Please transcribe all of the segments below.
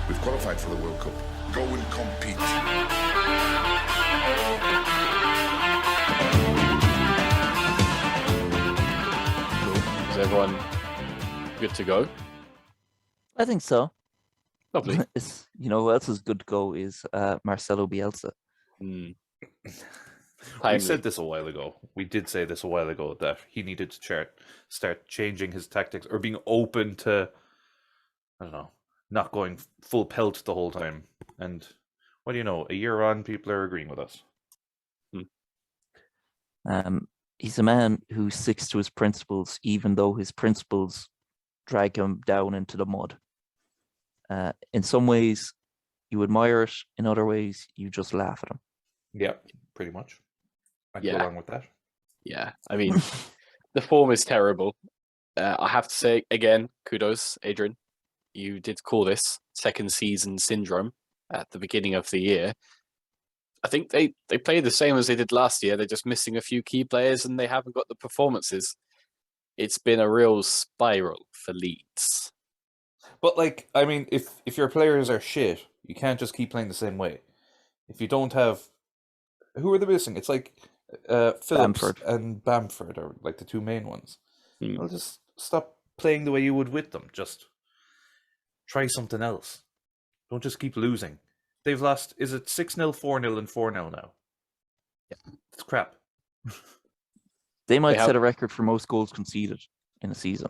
We've qualified for the World Cup. Go and compete. Cool. Is everyone good to go? I think so. Lovely. Who else is good to go is Marcelo Bielsa. Mm. We said this a while ago. We did say this a while ago that he needed to start changing his tactics or being open to, I don't know, not going full pelt the whole time. And what do you know? A year on, people are agreeing with us. He's a man who sticks to his principles, even though his principles drag him down into the mud. In some ways, you admire it. In other ways, you just laugh at him. Yeah, pretty much. I can go along with that. Yeah, I mean, the form is terrible. I have to say, again, kudos, Adrian. You did call this second season syndrome at the beginning of the year. I think they play the same as they did last year. They're just missing a few key players and they haven't got the performances. It's been a real spiral for Leeds. But, like, I mean, if your players are shit, you can't just keep playing the same way. If you don't have... Who are they missing? It's like Phillips Bamford. and Bamford are like the two main ones. Mm. Well, just stop playing the way you would with them. Just try something else. Don't just keep losing. They've lost, is it 6-0, 4-0, and 4-0 now? Yeah. It's crap. They might set a record for most goals conceded in a season.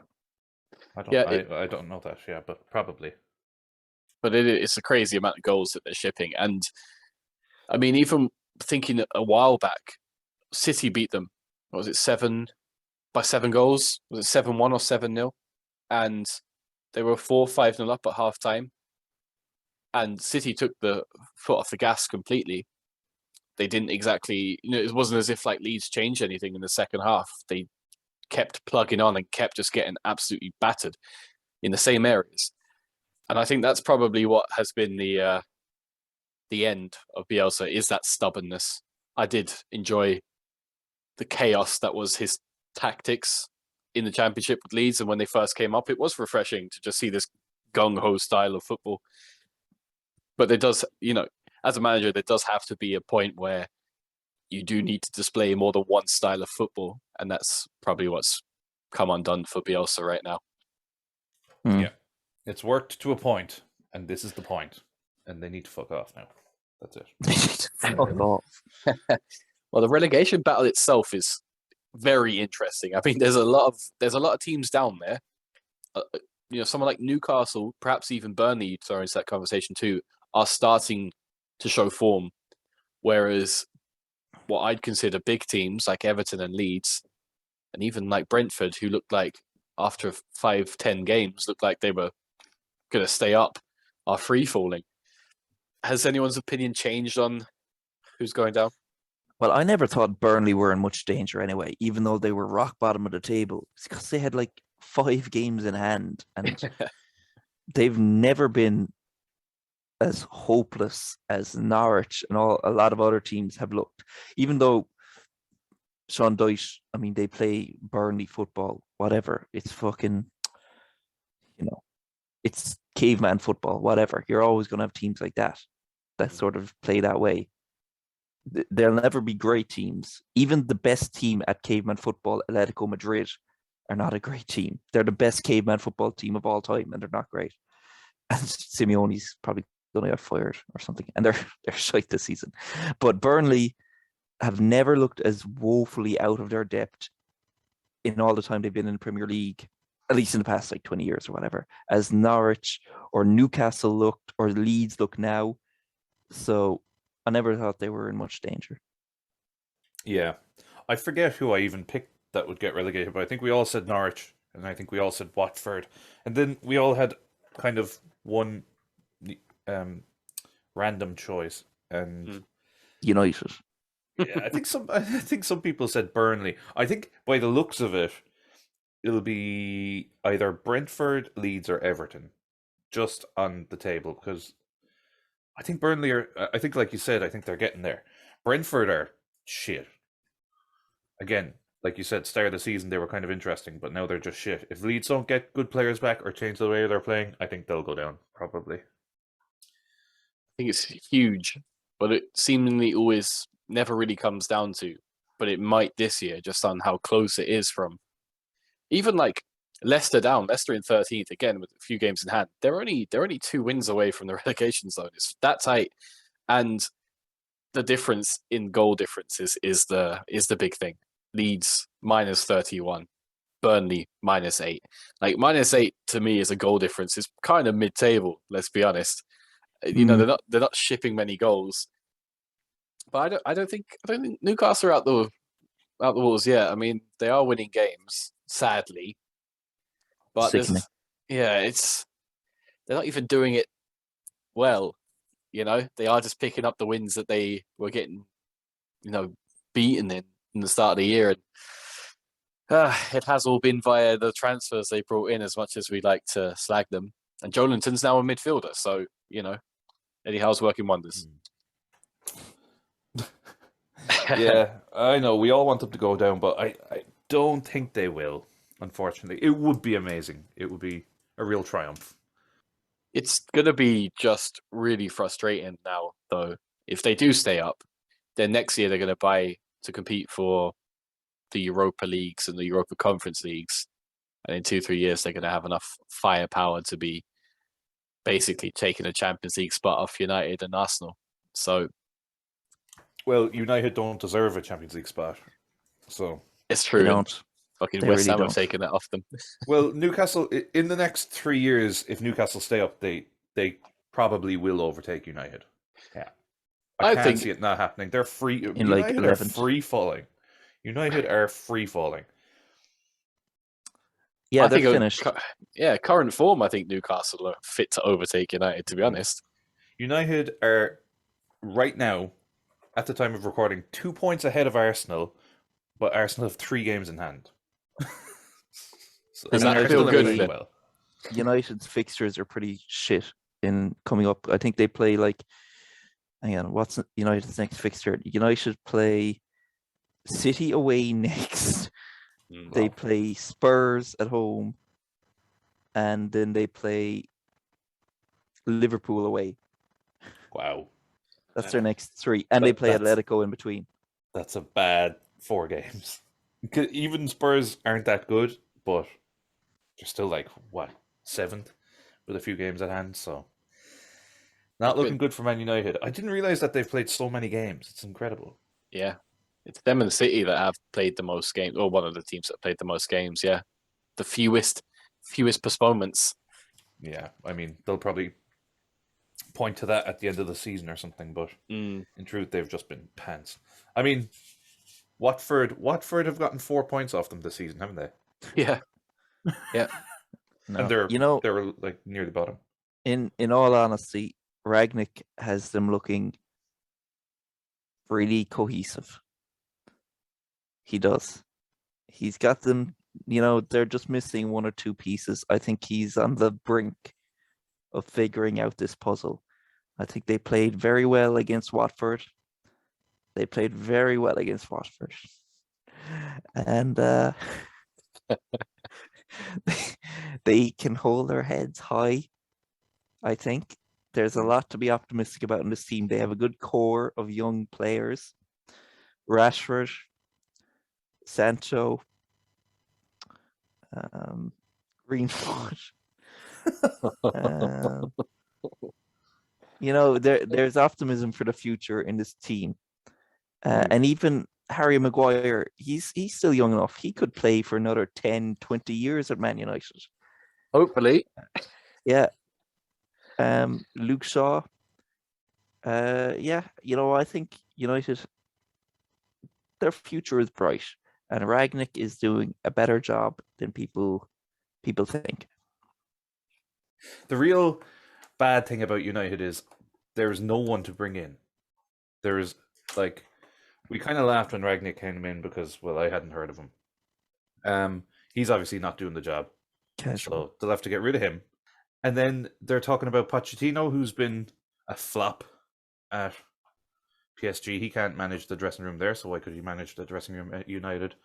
I don't know that, but probably. But it's a crazy amount of goals that they're shipping. And, I mean, even thinking a while back, City beat them. What was it, 7 goals? Was it 7-1 or 7-0? And they were 4-5-0 up at half time. And City took the foot off the gas completely. They didn't exactly, it wasn't as if like Leeds changed anything in the second half. They kept plugging on and kept just getting absolutely battered in the same areas. And I think that's probably what has been the end of Bielsa, is that stubbornness. I did enjoy the chaos that was his tactics in the Championship with Leeds, and when they first came up, it was refreshing to just see this gung-ho style of football. But there does, as a manager, there does have to be a point where you do need to display more than one style of football, and that's probably what's come undone for Bielsa right now. Yeah, it's worked to a point, and this is the point, and they need to fuck off now. That's it. Fuck off. Well, the relegation battle itself is very interesting. I mean, there's a lot of teams down there. Someone like Newcastle, perhaps even Burnley, throw into that conversation too, are starting to show form, whereas what I'd consider big teams like Everton and Leeds, and even like Brentford, who looked like after 5-10 games looked like they were going to stay up, are free falling. Has anyone's opinion changed on who's going down? Well, I never thought Burnley were in much danger anyway, even though they were rock bottom of the table. It's because they had like 5 games in hand, and they've never been as hopeless as Norwich and a lot of other teams have looked. Even though Sean Dyche, I mean, they play Burnley football, whatever. It's fucking, it's caveman football, whatever. You're always going to have teams like that sort of play that way. There'll never be great teams. Even the best team at caveman football, Atletico Madrid, are not a great team. They're the best caveman football team of all time, and they're not great. And Simeone's probably going to get fired or something, and they're shite this season. But Burnley have never looked as woefully out of their depth in all the time they've been in the Premier League, at least in the past like 20 years or whatever, as Norwich or Newcastle looked, or Leeds look now. So I never thought they were in much danger. Yeah. I forget who I even picked that would get relegated, but I think we all said Norwich, and I think we all said Watford. And then we all had kind of one random choice. And United. Yeah, I think some people said Burnley. I think by the looks of it, it'll be either Brentford, Leeds, or Everton, just on the table, because I think Burnley are. I think, like you said, I think they're getting there. Brentford are shit. Again, like you said, start of the season they were kind of interesting, but now they're just shit. If Leeds don't get good players back or change the way they're playing, I think they'll go down probably. think it's huge, but it seemingly always never really comes down to. But it might this year, just on how close it is from even like Leicester down, Leicester in 13th again with a few games in hand. They're only 2 wins away from the relegation zone. It's that tight, and the difference in goal differences is the big thing. Leeds -31, Burnley -8. Like -8 to me is a goal difference. It's kind of mid-table. Let's be honest. You know, they're not shipping many goals, but I don't think Newcastle are out the walls yet. I mean, they are winning games, sadly, but Sickening. they're not even doing it well. You know, they are just picking up the wins that they were getting, beaten in the start of the year. And it has all been via the transfers they brought in, as much as we like to slag them. And Joelinton's now a midfielder, so, Eddie Howe's working wonders. Yeah, I know. We all want them to go down, but I don't think they will, unfortunately. It would be amazing. It would be a real triumph. It's going to be just really frustrating now, though. If they do stay up, then next year they're going to buy to compete for the Europa Leagues and the Europa Conference Leagues. And in 2-3 years, they're going to have enough firepower to be basically taking a Champions League spot off United and Arsenal. So, well, United don't deserve a Champions League spot. So it's true. They don't. Fucking They West really Ham have don't. taken that off them. Well, Newcastle, in the next 3 years, if Newcastle stay up, they probably will overtake United. Yeah. I can't see it not happening. They're free. In like United are 11th. free falling. United are free falling. Yeah, I they're think finished. Current form, I think Newcastle are fit to overtake United, to be honest. United are, right now, at the time of recording, 2 points ahead of Arsenal, but Arsenal have 3 games in hand. So Does that Arsenal feel are good playing then? well. United's fixtures are pretty shit in coming up. I think they play like, hang on, what's United's next fixture? United play City away next. They play Spurs at home, and then they play Liverpool away. Wow. That's their next 3, and they play That's- Atletico in between. That's a bad 4 games. 'Cause even Spurs aren't that good, but they're still like, what, 7th with a few games at hand, so not looking good for Man United. I didn't realise that they've played so many games. It's incredible. Yeah. It's them and City that have played the most games, or one of the teams that played the most games, yeah. The fewest postponements. Yeah, I mean, they'll probably point to that at the end of the season or something, but in truth, they've just been pants. I mean, Watford have gotten 4 points off them this season, haven't they? Yeah. Yeah. No. And they're like near the bottom. In all honesty, Ragnick has them looking really cohesive. He does. He's got them, they're just missing 1 or 2 pieces. I think he's on the brink of figuring out this puzzle. I think they played very well against Watford. And they can hold their heads high. I think there's a lot to be optimistic about in this team. They have a good core of young players. Rashford, Sancho, Greenwood. There's optimism for the future in this team. And even Harry Maguire, he's still young enough. He could play for another 10, 20 years at Man United. Hopefully. Yeah. Luke Shaw. I think United, their future is bright. And Ragnick is doing a better job than people think. The real bad thing about United is there's no one to bring in. There's we kind of laughed when Ragnick came in because, well, I hadn't heard of him. He's obviously not doing the job. Casual. So they'll have to get rid of him. And then they're talking about Pochettino, who's been a flop at PSG. He can't manage the dressing room there, so why could he manage the dressing room at United?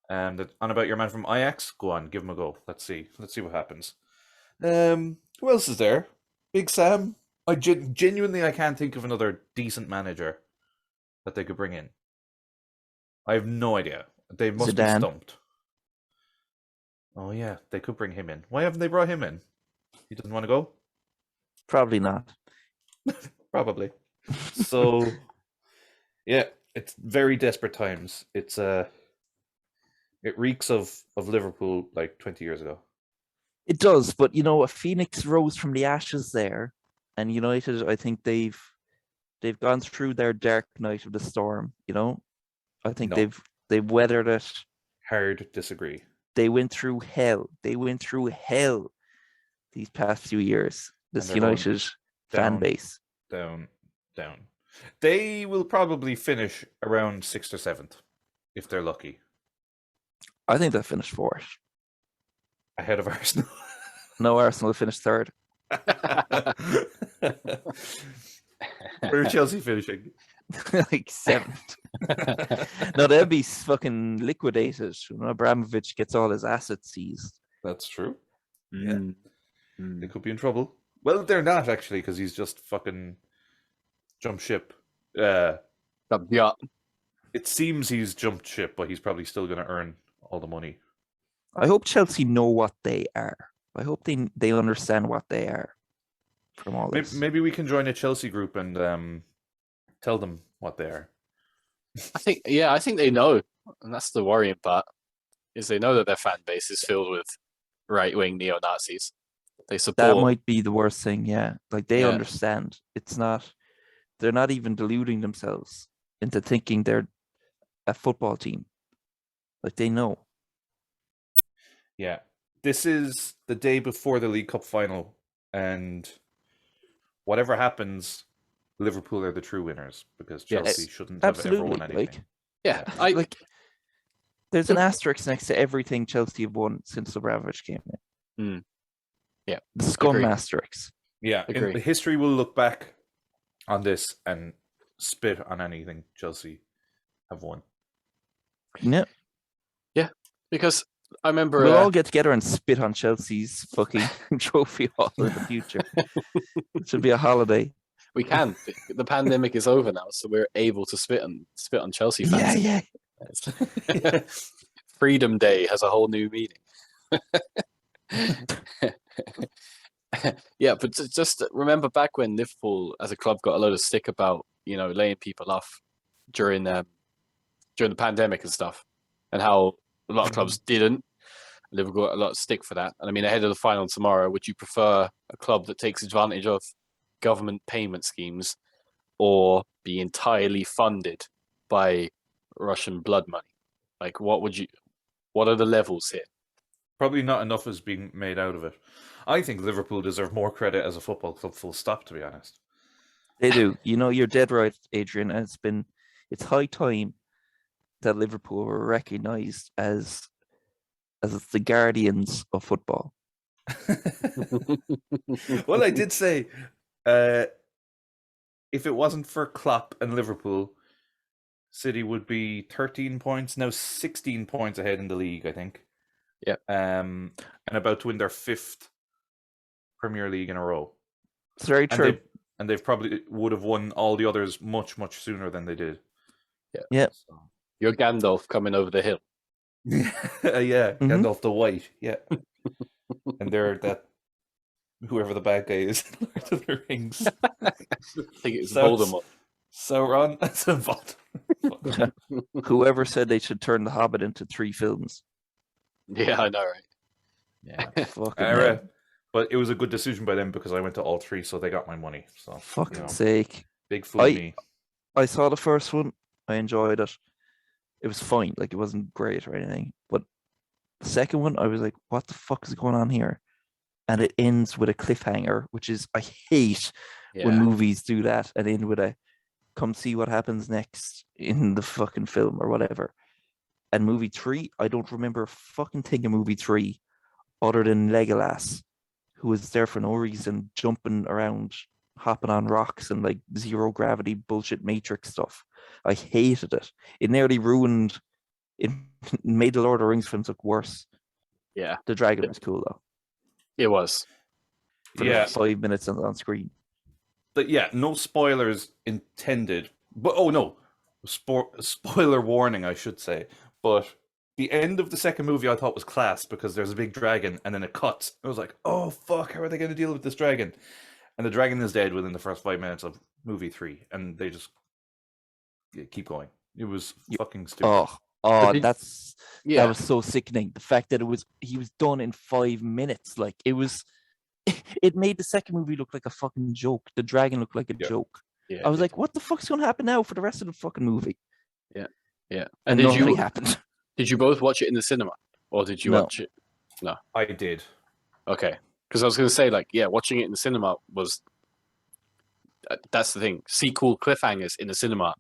On about your man from Ajax, go on, give him a go. Let's see what happens. Who else is there? Big Sam, Genuinely, I can't think of another decent manager that they could bring in. I have no idea. They must be Zidane. stumped. Oh yeah, they could bring him in. Why haven't they brought him in? He doesn't want to go? Probably not. Probably. So yeah, it's very desperate times. It's it reeks of Liverpool like 20 years ago. It does, but a Phoenix rose from the ashes there, and United, I think they've gone through their dark night of the storm. I think No. they've weathered it. Hard disagree. They went through hell. They went through hell these past few years. This they're going United fan down. base. Down. They will probably finish around 6th or 7th if they're lucky. I think they'll finish fourth. Ahead of Arsenal. No, Arsenal will finish third. Where are Chelsea finishing? Like seventh. No, they'll be fucking liquidated when Abramovich gets all his assets seized. That's true. Mm. They could be in trouble. Well, they're not actually, because he's just fucking jumped ship. Yeah. It seems he's jumped ship, but he's probably still going to earn all the money. I hope Chelsea know what they are. I hope they understand what they are from all this. Maybe we can join a Chelsea group and tell them what they are. I think they know, and that's the worrying part. Is they know that their fan base is filled with right-wing neo-Nazis. They support. That might be the worst thing. Yeah, like they Yeah. understand. It's not. They're not even deluding themselves into thinking they're a football team. Like they know. Yeah. This is the day before the League Cup final, and whatever happens, Liverpool are the true winners, because Chelsea shouldn't have ever won anything. There's an asterisk next to everything Chelsea have won since Abramovich came in. Yeah, the scum agree. History will look back on this and spit on anything Chelsea have won. Yeah, because I remember we'll all get together and spit on Chelsea's fucking trophy hall in the future. It should be a holiday. We can. The pandemic is over now, so we're able to spit on Chelsea fans. Yeah. Freedom Day has a whole new meaning. Yeah, but just remember back when Liverpool as a club got a load of stick about laying people off during the pandemic and stuff, and how a lot of clubs didn't. Liverpool got a lot of stick for that. And I mean, ahead of the final tomorrow, would you prefer a club that takes advantage of government payment schemes or be entirely funded by Russian blood money? Like, what are the levels here? Probably not enough is being made out of it. I think Liverpool deserve more credit as a football club, full stop, to be honest. They do. You're dead right, Adrian. And it's high time that Liverpool were recognised as the guardians of football. Well, I did say, if it wasn't for Klopp and Liverpool, City would be 13 points, now 16 points ahead in the league, I think. Yeah. And about to win their 5th Premier League in a row. It's very true. And they've probably would have won all the others much, much sooner than they did. Yeah. So. You're Gandalf coming over the hill. Yeah, Gandalf the White, yeah. And they're that whoever the bad guy is in Lord of the Rings. I think it's Voldemort. Sauron, that's Voldemort. Whoever said they should turn The Hobbit into 3 films? Yeah, I know, right? Yeah, fucking. But it was a good decision by them because I went to all 3, so they got my money. So fucking sake, big fool me. I saw the first one. I enjoyed it. It was fine. Like, it wasn't great or anything. But the second one, I was like, what the fuck is going on here? And it ends with a cliffhanger, which is, I hate when movies do that and end with a come see what happens next in the fucking film or whatever. And movie 3, I don't remember a fucking thing in movie 3 other than Legolas, who was there for no reason, jumping around, hopping on rocks and like zero gravity bullshit Matrix stuff. I hated it. It nearly ruined. It made the Lord of the Rings films look worse. Yeah, the dragon was cool though. It was. For the 5 minutes on screen. yeah, no spoilers intended. But oh no, spoiler warning, I should say. But the end of the second movie I thought was class because there's a big dragon and then it cuts. I was like, oh fuck, how are they going to deal with this dragon? And the dragon is dead within the first 5 minutes of movie 3, and they just keep going. It was fucking stupid. That Yeah, was so sickening. The fact that he was done in 5 minutes, like it was, it made the second movie look like a fucking joke. The dragon looked like a joke. yeah. I was like, what the fuck's going to happen now for the rest of the fucking movie? Yeah. And And did nothing you happened. did you both watch it in the cinema, or did you No. watch it? No. I did. Okay, because I was going to say, like, yeah, watching it in the cinema was. That's the thing. Sequel cliffhangers in the cinema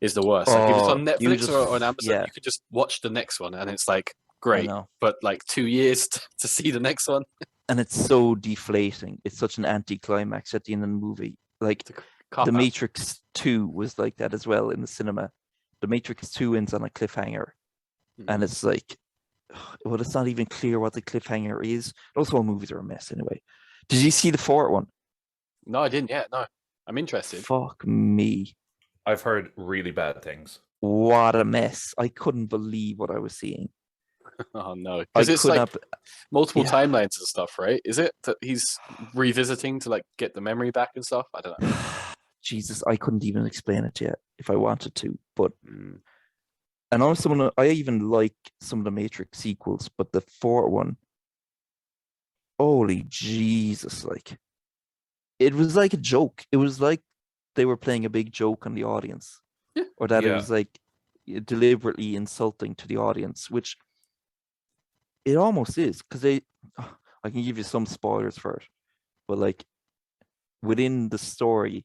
is the worst. Like if it's on Netflix or on Amazon, you could just watch the next one, and it's like great. But like 2 years to see the next one, and it's so deflating. It's such an anticlimax at the end of the movie. Like the Matrix 2 was like that as well in the cinema. The Matrix 2 ends on a cliffhanger, and it's like, well, it's not even clear what the cliffhanger is. Those whole movies are a mess anyway. Did you see the fourth one? No, I didn't yet. No, I'm interested. Fuck me. I've heard really bad things. What a mess. I couldn't believe what I was seeing. Oh no, because it's like multiple timelines and stuff, right? Is it that he's revisiting to like get the memory back and stuff? I don't know. Jesus, I couldn't even explain it yet if I wanted to. But and also, I even like some of the Matrix sequels, but the fourth one, holy Jesus, like it was like a joke. It was like they were playing a big joke on the audience, or that it was like deliberately insulting to the audience, which it almost is, because I can give you some spoilers for it, but like within the story,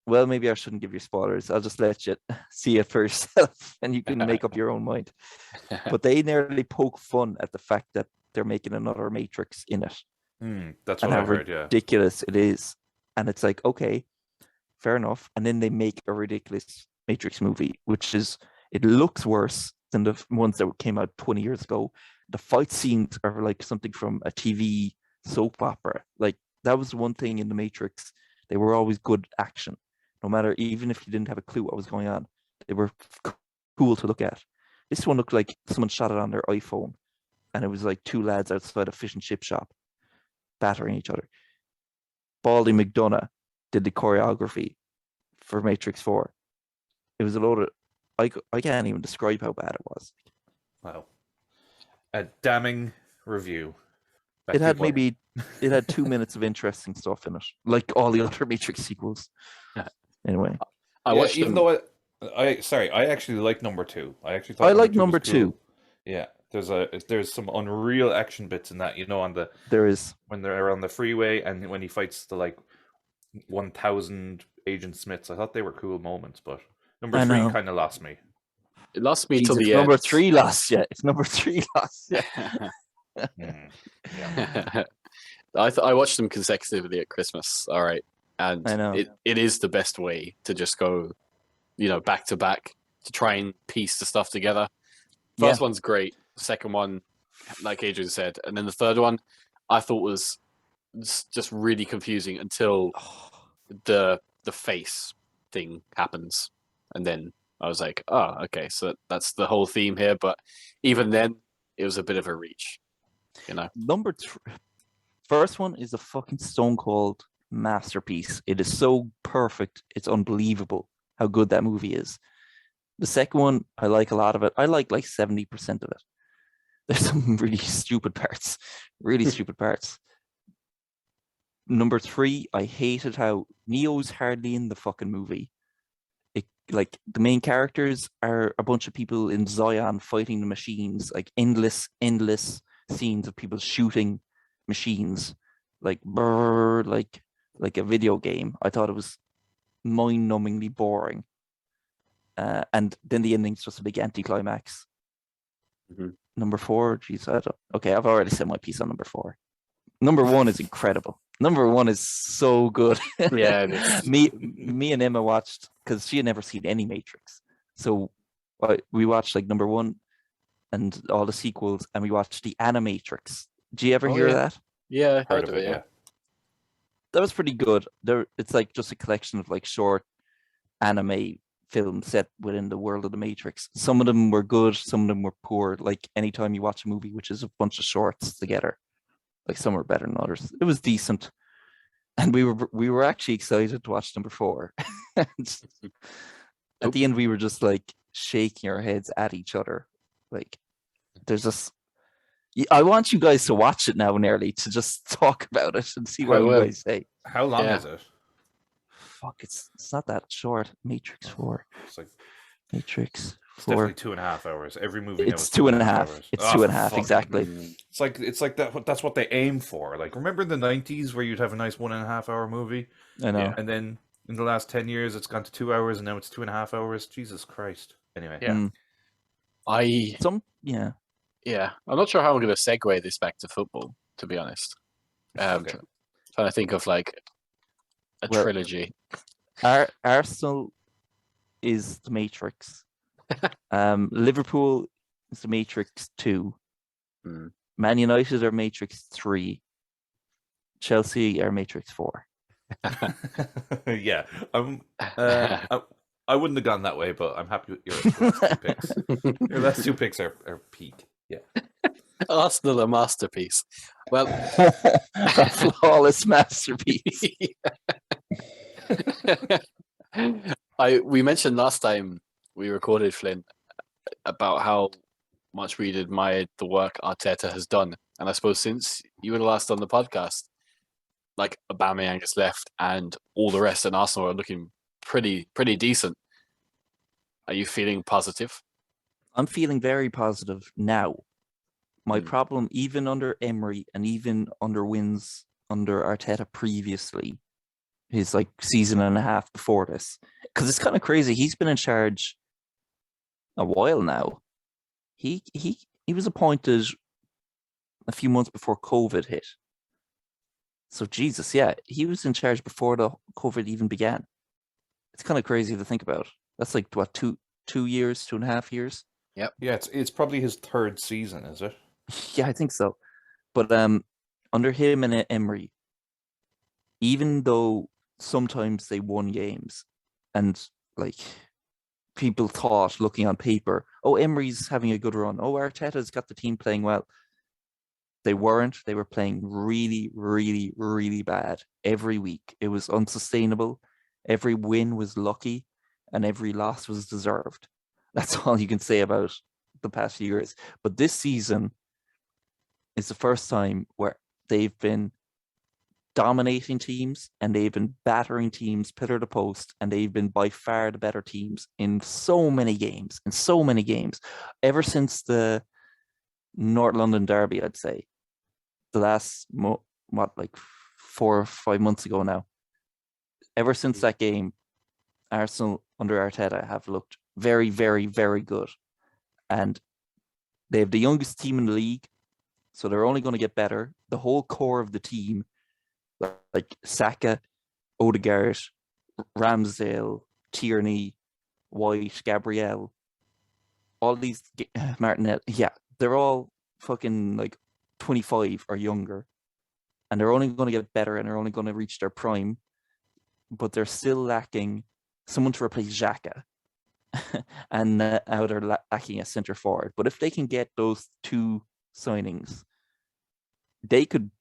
well, maybe I shouldn't give you spoilers. I'll just let you see it for yourself and you can make up your own mind. But they nearly poke fun at the fact that they're making another Matrix in it. That's what I heard, ridiculous it is. And it's like, okay, fair enough. And then they make a ridiculous Matrix movie, which is, it looks worse than the ones that came out 20 years ago. The fight scenes are like something from a TV soap opera. Like that was one thing in the Matrix. They were always good action. No matter, even if you didn't have a clue what was going on, they were cool to look at. This one looked like someone shot it on their iPhone, and it was like two lads outside a fish and chip shop battering each other. Baldy McDonough did the choreography for Matrix 4. It was a load of, I can't even describe how bad it was. Wow. A damning review. It had 2 minutes of interesting stuff in it, like all the other Matrix sequels. Anyway, I watched even though I actually like number 2. I actually thought I like number 2. Cool. Yeah, there's some unreal action bits in that, on the when they're on the freeway and when he fights the like 1,000 Agent Smiths. I thought they were cool moments, but number 3 kind of lost me. It lost me till the end. Number 3 lost yet. It's number 3 lost yet. Yeah. I watched them consecutively at Christmas. All right. And it is the best way to just go, back to back to try and piece the stuff together. First one's great. The second one, like Adrian said, and then the third one, I thought was just really confusing until the face thing happens, and then I was like, oh, okay, so that's the whole theme here. But even then, it was a bit of a reach, Number 3, first one is a fucking stone cold masterpiece. It is so perfect. It's unbelievable how good that movie is. The second one, I like a lot of it. I like 70% of it. There's some really stupid parts. Really stupid parts. Number 3, I hated how Neo's hardly in the fucking movie. Like the main characters are a bunch of people in Zion fighting the machines, like endless scenes of people shooting machines, like like a video game. I thought it was mind-numbingly boring. And then the ending's just a big anticlimax. Number 4, geez, okay, I've already said my piece on number 4. Number 1 is incredible. Number 1 is so good. Yeah, it is. Me and Emma watched, because she had never seen any Matrix. So we watched like number 1 and all the sequels, and we watched the Animatrix. Did you ever hear that? Yeah, I heard of it, yeah. that was pretty good. It's like just a collection of like short anime films set within the world of the Matrix. Some of them were good, some of them were poor. Like anytime you watch a movie, which is a bunch of shorts together, like some are better than others. It was decent, and we were actually excited to watch number 4. And at the end, we were just like shaking our heads at each other. Like, there's this. I want you guys to watch it now, nearly, to just talk about it and see what you guys say. How long Yeah. is it? Fuck, it's not that short. Matrix 4. It's like Matrix it's 4. definitely 2.5 hours. Every movie now It's is 2.5. hours. It's Oh, 2.5 fucking- exactly. It's like that. That's what they aim for. Like, remember in the 90s where you'd have a nice 1.5 hour movie, I know. Yeah. and then in the last 10 years it's gone to 2 hours, and now it's 2.5 hours. Jesus Christ. Anyway, Yeah. Yeah. I'm not sure how I'm going to segue this back to football, to be honest. Okay. Trying to think of like a Well- trilogy. Arsenal is the Matrix. Liverpool is the Matrix 2. Hmm. Man United are Matrix 3. Chelsea are Matrix 4. Yeah. I wouldn't have gone that way, but I'm happy with your last two picks. Your last two picks are peak. Yeah. Arsenal, a masterpiece. Well, A flawless masterpiece. We mentioned last time we recorded, Flynn, about how much we admired the work Arteta has done, and I suppose since you were the last on the podcast, like Aubameyang has left, and all the rest in Arsenal are looking pretty decent. Are you feeling positive? I'm feeling very positive now. My Hmm. problem, even under Emery and even under wins under Arteta previously, his like season and a half before this, because it's kind of crazy. He's been in charge a while now. He was appointed a few months before COVID hit. So Jesus, yeah, he was in charge before the COVID even began. It's kind of crazy to think about. That's like what, 2.5 years? Yeah, it's probably his third season, is it? Yeah, I think so. But under him and Emery, even though sometimes they won games, and like people thought, looking on paper, oh, Emery's having a good run. Oh, Arteta's got the team playing well. They weren't. They were playing really, really, really bad every week. It was unsustainable. Every win was lucky, and every loss was deserved. That's all you can say about the past few years. But this season is the first time where they've been dominating teams and they've been battering teams pillar to post, and they've been by far the better teams in so many games. Ever since the North London derby, I'd say the last like 4 or 5 months ago now. Ever since that game, Arsenal under Arteta have looked very, very, very good, and they have the youngest team in the league, so they're only going to get better. The whole core of the team, like Saka, Odegaard, Ramsdale, Tierney, White, Gabriel, all these, Martinelli, yeah, they're all fucking like 25 or younger, and they're only going to get better, and they're only going to reach their prime, but they're still lacking someone to replace Xhaka. And now they're lacking a centre forward. But if they can get those two signings, they could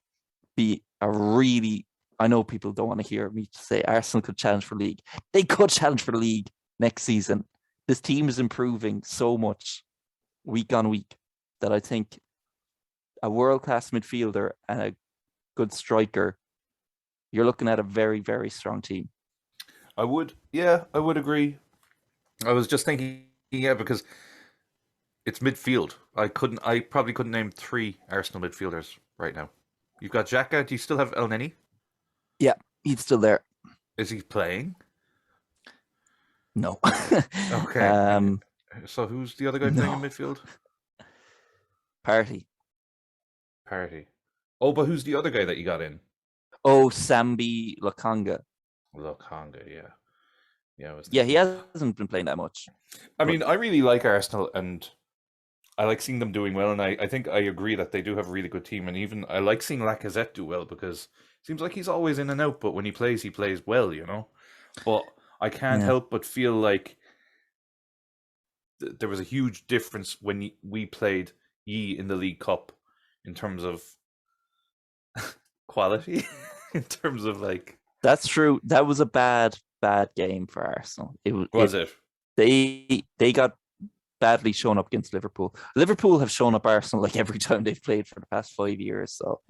be a really, I know people don't want to hear me say Arsenal could challenge for league. They could challenge for the league next season. This team is improving so much week on week that I think a world-class midfielder and a good striker, you're looking at a very, very strong team. I would agree. I was just thinking, yeah, because it's midfield. I probably couldn't name 3 Arsenal midfielders right now. You've got Xhaka. Do you still have El Neni? Yeah, he's still there. Is he playing? No. Okay. So who's the other guy playing in no. midfield? Party. Oh, but who's the other guy that you got in? Oh, Sambi Lakanga. Lokanga, yeah. Yeah, he hasn't been playing that much. I mean, I really like Arsenal, and I like seeing them doing well, and I think I agree that they do have a really good team, and even I like seeing Lacazette do well, because seems like he's always in and out, but when he plays well, you know. But I can't Yeah. help but feel like there was a huge difference when we played Yi in the League Cup in terms of quality, in terms of like. That's true. That was a bad game for Arsenal. Was it? They got badly shown up against Liverpool. Liverpool have shown up Arsenal like every time they've played for the past 5 years. So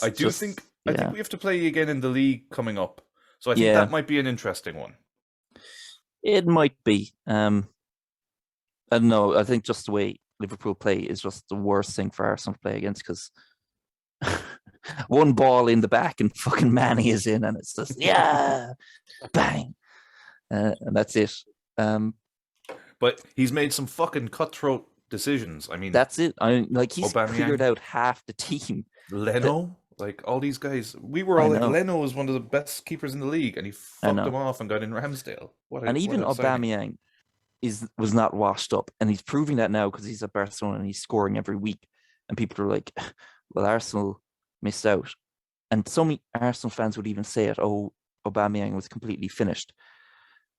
I think we have to play again in the league coming up. So I think Yeah. that might be an interesting one. it might be. I don't know. I think just the way Liverpool play is just the worst thing for Arsenal to play against because one ball in the back and fucking Manny is in, and it's just bang, and that's it. But he's made some fucking cutthroat decisions. I mean, That's it. He's Aubameyang. cleared out half the team. Leno, like all these guys, we were all I like, know. Leno is one of the best keepers in the league, and he I fucked know. them off and got in Ramsdale. And even Aubameyang was not washed up, and he's proving that now because he's at Barcelona and he's scoring every week. And people are like, "Well, Arsenal missed out," and some Arsenal fans would even say it. Oh, Aubameyang was completely finished.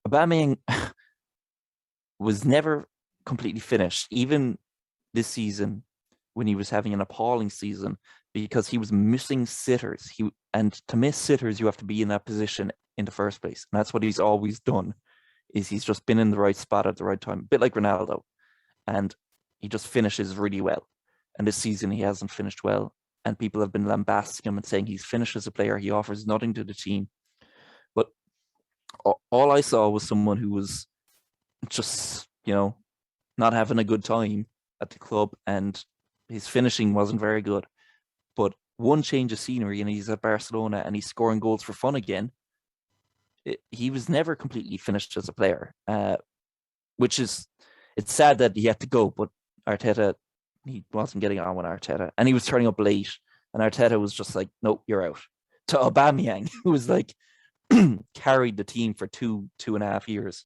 Aubameyang was never completely finished, even this season when he was having an appalling season because he was missing sitters. And to miss sitters, you have to be in that position in the first place, and that's what he's always done. Is he's just been in the right spot at the right time, a bit like Ronaldo, and he just finishes really well. And this season he hasn't finished well, and people have been lambasting him and saying he's finished as a player. He offers nothing to the team. But all I saw was someone who was just, not having a good time at the club, and his finishing wasn't very good. But one change of scenery, and he's at Barcelona, and he's scoring goals for fun again. He was never completely finished as a player, which is, it's sad that he had to go, but Arteta, he wasn't getting on with Arteta, and he was turning up late, and Arteta was just like, nope, you're out. To Aubameyang, who was like, carried the team for 2.5 years,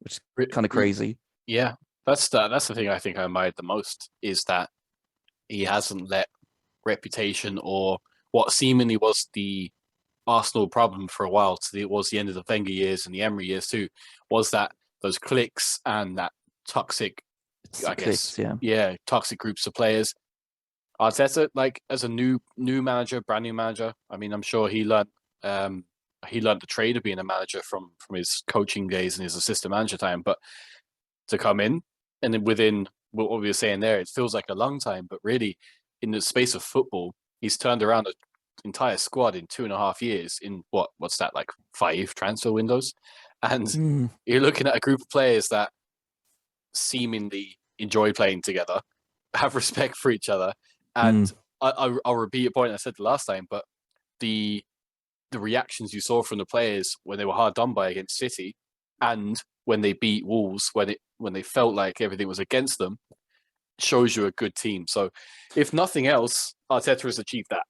which is kind of crazy. Yeah, that's the thing I think I admired the most is that he hasn't let reputation or what seemingly was the Arsenal problem for a while. It was the end of the Wenger years and the Emery years too. Was that those cliques and that toxic, toxic groups of players. Arteta, like as a new manager, brand new manager. I mean, I'm sure he learned the trade of being a manager from his coaching days and his assistant manager time. But to come in and then within what we were saying there, it feels like a long time, but really in the space of football, he's turned around an entire squad in 2.5 years in what's that, like 5 transfer windows? And you're looking at a group of players that seemingly enjoy playing together, have respect for each other. And I'll repeat a point I said the last time, but the reactions you saw from the players when they were hard done by against City and when they beat Wolves, when they felt like everything was against them, shows you a good team. So if nothing else, Arteta has achieved that.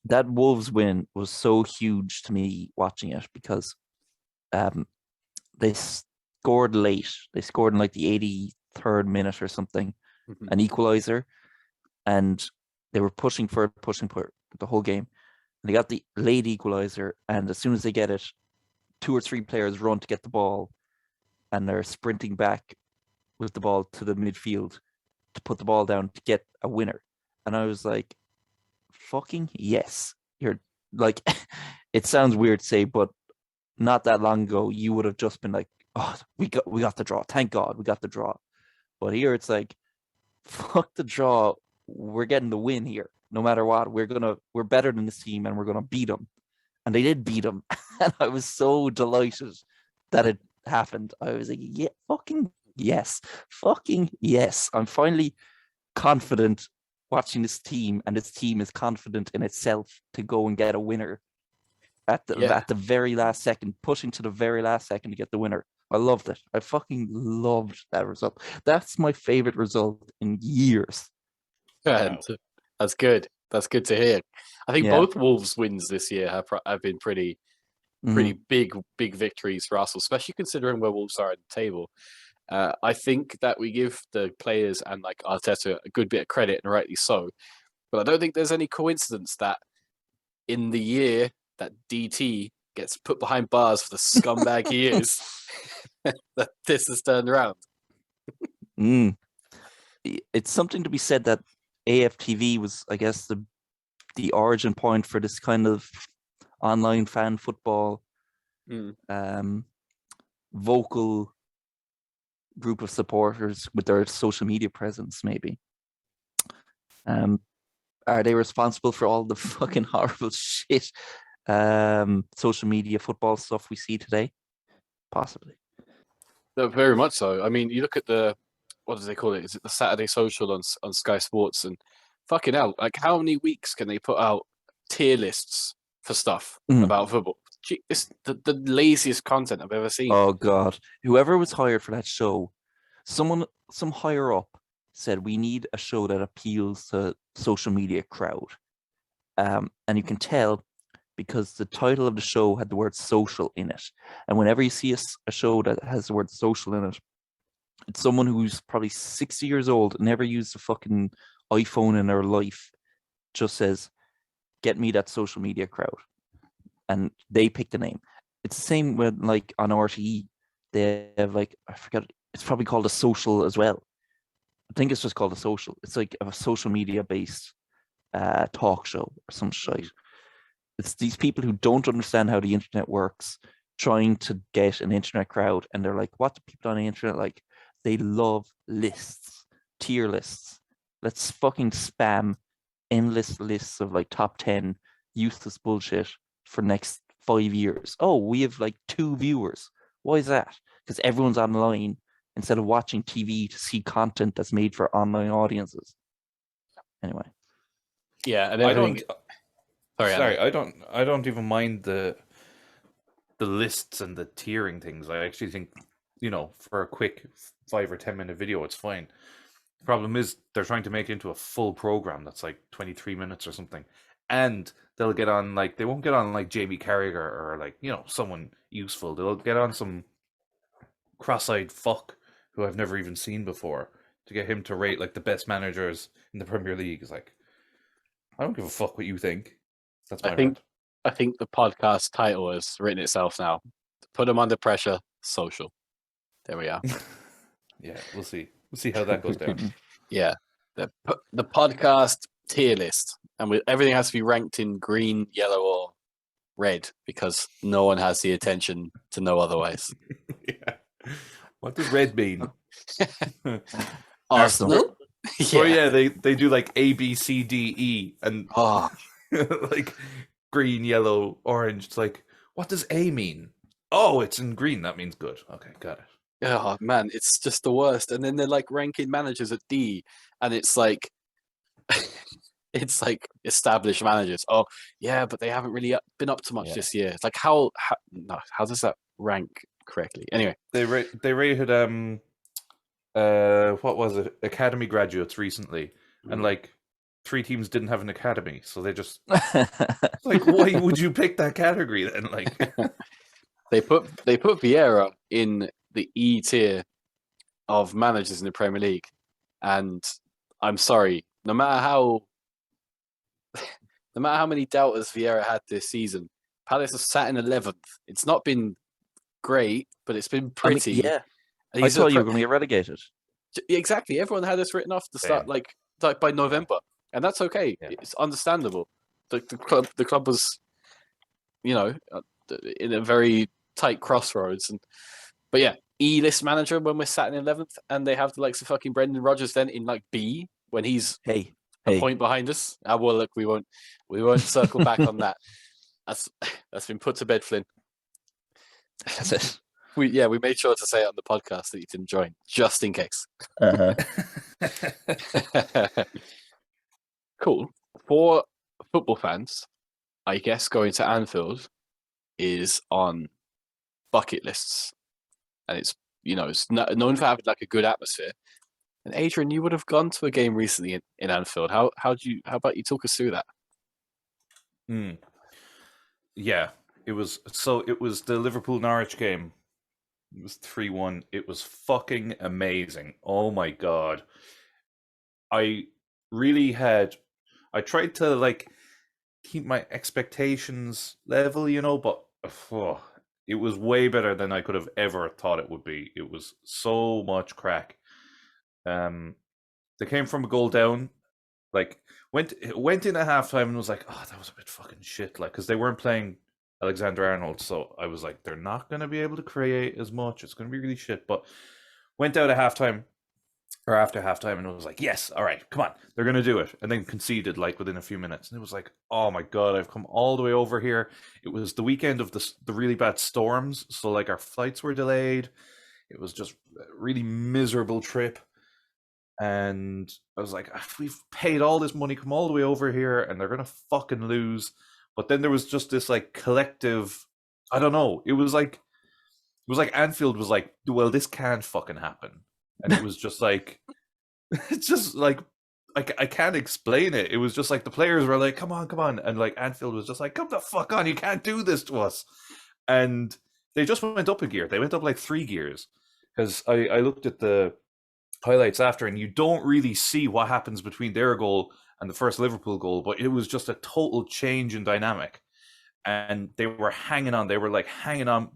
That Wolves win was so huge to me watching it because they scored late. They scored in like the 83rd minute or something, an equalizer, and they were pushing for the whole game. And they got the late equalizer, and as soon as they get it, 2 or 3 players run to get the ball, and they're sprinting back with the ball to the midfield to put the ball down to get a winner. And I was like, fucking yes. You're like, it sounds weird to say, but not that long ago, you would have just been like, oh, we got the draw. Thank God we got the draw. But here it's like, fuck the draw. We're getting the win here. No matter what, we're better than this team and we're gonna beat them. And they did beat them. And I was so delighted that it happened. I was like, yeah, fucking yes. Fucking yes. I'm finally confident watching this team, and this team is confident in itself to go and get a winner at the very last second, pushing to the very last second to get the winner. I loved it. I fucking loved that result. That's my favorite result in years. Wow. That's good. That's good to hear. I think both Wolves wins this year have been pretty big victories for Arsenal, especially considering where Wolves are at the table. I think that we give the players and like Arteta a good bit of credit, and rightly so. But I don't think there's any coincidence that in the year that DT gets put behind bars for the scumbag he is, that this has turned around. Mm. It's something to be said that AFTV was, I guess, the origin point for this kind of online fan football vocal group of supporters with their social media presence, maybe. Are they responsible for all the fucking horrible shit social media football stuff we see today? Possibly. No, very much so. I mean, you look at what do they call it? Is it the Saturday Social on Sky Sports? And fucking hell, like how many weeks can they put out tier lists for stuff about football? Gee, it's the laziest content I've ever seen. Oh God. Whoever was hired for that show, some higher up said we need a show that appeals to social media crowd. And you can tell because the title of the show had the word social in it. And whenever you see a show that has the word social in it, it's someone who's probably 60 years old, never used a fucking iPhone in their life, just says, get me that social media crowd. And they pick the name. It's the same with, like, on RTE, they have, like, I forget, it's probably called a social as well. I think it's just called a social. It's like a social media based talk show or some shit. It's these people who don't understand how the internet works, trying to get an internet crowd, and they're like, what do people on the internet like? They love lists, tier lists. Let's fucking spam endless lists of like top 10 useless bullshit for next 5 years. Oh, we have like 2 viewers. Why is that? Because everyone's online instead of watching TV to see content that's made for online audiences. Anyway. Yeah, and everything. I don't even mind the lists and the tiering things. I actually think, for a quick 5 or 10 minute video, it's fine. The problem is they're trying to make it into a full program that's like 23 minutes or something. And they'll get on they won't get on like Jamie Carragher or someone useful. They'll get on some cross-eyed fuck who I've never even seen before to get him to rate like the best managers in the Premier League. Is like, I don't give a fuck what you think. That's my rant. I think the podcast title has written itself now. Put them under pressure, social. There we are. Yeah, we'll see. We'll see how that goes down. Yeah, the podcast tier list, and everything has to be ranked in green, yellow, or red because no one has the attention to know otherwise. Yeah. What does red mean? Arsenal. Yeah. Oh yeah, they do like A, B, C, D, E, and like green, yellow, orange. It's like, what does A mean? Oh, it's in green. That means good. Okay, got it. Oh man, it's just the worst. And then they're like ranking managers at D, and it's like, it's like established managers. Oh yeah, but they haven't really been up to much this year. It's like how does that rank correctly? Anyway, they rated what was it? Academy graduates recently, and like 3 teams didn't have an academy, so they just like, why would you pick that category then? Like, they put Vieira in the E tier of managers in the Premier League, and I'm sorry, no matter how many doubters Vieira had this season, Palace have sat in 11th. It's not been great, but it's been pretty. I thought you were going to get relegated. Exactly. Everyone had us written off to start like by November, and that's okay. Yeah. It's understandable. The club was, in a very tight crossroads, but yeah, E-list manager when we're sat in 11th, and they have the likes of fucking Brendan Rodgers then in like B when he's a point behind us. Well, look, we won't circle back on that. That's been put to bed, Flynn. That's it. We made sure to say it on the podcast that you didn't join, just in case. Cool. For football fans, I guess going to Anfield is on bucket lists, and it's it's known for having like a good atmosphere. And Adrian, you would have gone to a game recently in Anfield. How about you talk us through that? Yeah, it was the Liverpool Norwich game. It was 3-1. It was fucking amazing. Oh my god. I tried to keep my expectations level, you know, but it was way better than I could have ever thought it would be. It was so much crack. They came from a goal down, like went in at halftime and was like, oh, that was a bit fucking shit, like, because they weren't playing Alexander-Arnold, so I was like, they're not going to be able to create as much. It's going to be really shit. But went out at halftime or after halftime and was like, yes, all right, come on, they're going to do it, and then conceded like within a few minutes, and it was like, oh my god, I've come all the way over here. It was the weekend of the really bad storms, so like our flights were delayed. It was just a really miserable trip. And I was like, we've paid all this money, come all the way over here, and they're gonna fucking lose. But then there was just this like collective, I don't know. It was like Anfield was like, well, this can't fucking happen. And it was just like, it's just like, I can't explain it. It was just like the players were like, come on. And like Anfield was just like, come the fuck on, you can't do this to us. And they just went up a gear. They went up like 3 gears. Because I looked at the highlights after, and you don't really see what happens between their goal and the first Liverpool goal, but it was just a total change in dynamic. And they were hanging on. They were like hanging on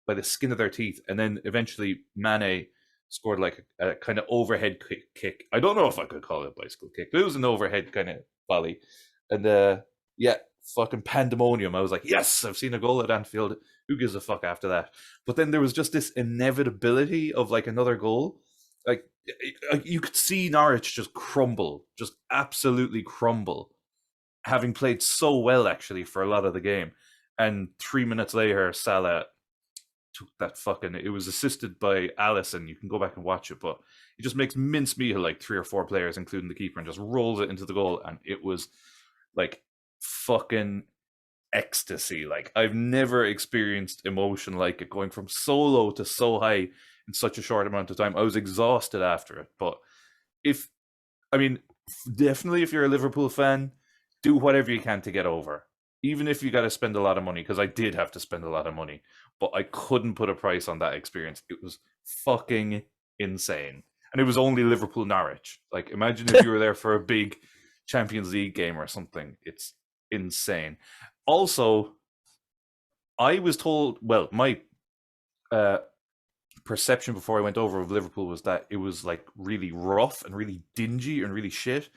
by the skin of their teeth. And then eventually Mane scored like a kind of overhead kick. I don't know if I could call it a bicycle kick, but it was an overhead kind of volley. And yeah, fucking pandemonium. I was like, yes, I've seen a goal at Anfield. Who gives a fuck after that? But then there was just this inevitability of like another goal. Like, you could see Norwich just crumble, just absolutely crumble, having played so well actually for a lot of the game. And 3 minutes later, Salah took that fucking, it was assisted by Alisson. You can go back and watch it, but he just makes mincemeat of like 3 or 4 players, including the keeper, and just rolls it into the goal. And it was like fucking ecstasy. Like, I've never experienced emotion like it, going from so low to so high in such a short amount of time. I was exhausted after it. But definitely if you're a Liverpool fan, do whatever you can to get over. Even if you got to spend a lot of money, because I did have to spend a lot of money, but I couldn't put a price on that experience. It was fucking insane. And it was only Liverpool-Norwich. Like, imagine if you were there for a big Champions League game or something. It's insane. Also, I was told, well, my perception before I went over of Liverpool was that it was like really rough and really dingy and really shit.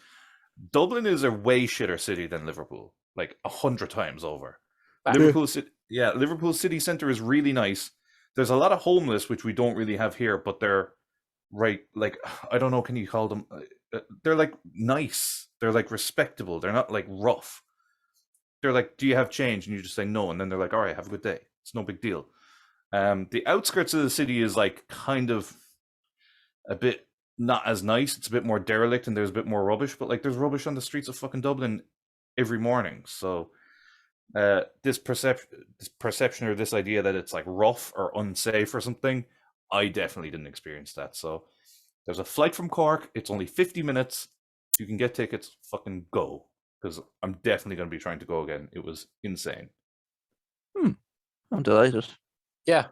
Dublin is a way shitter city than Liverpool, like 100 times over. Liverpool city centre is really nice. There's a lot of homeless, which we don't really have here, but they're right, like, I don't know, can you call them? They're like nice. They're like respectable. They're not like rough. They're like, do you have change? And you just say no, and then they're like, all right, have a good day. It's no big deal. The outskirts of the city is like kind of a bit not as nice. It's a bit more derelict and there's a bit more rubbish, but like there's rubbish on the streets of fucking Dublin every morning. So this perception or this idea that it's like rough or unsafe or something, I definitely didn't experience that. So there's a flight from Cork. It's only 50 minutes. If you can get tickets, fucking go. Because I'm definitely going to be trying to go again. It was insane. I'm delighted. Yeah,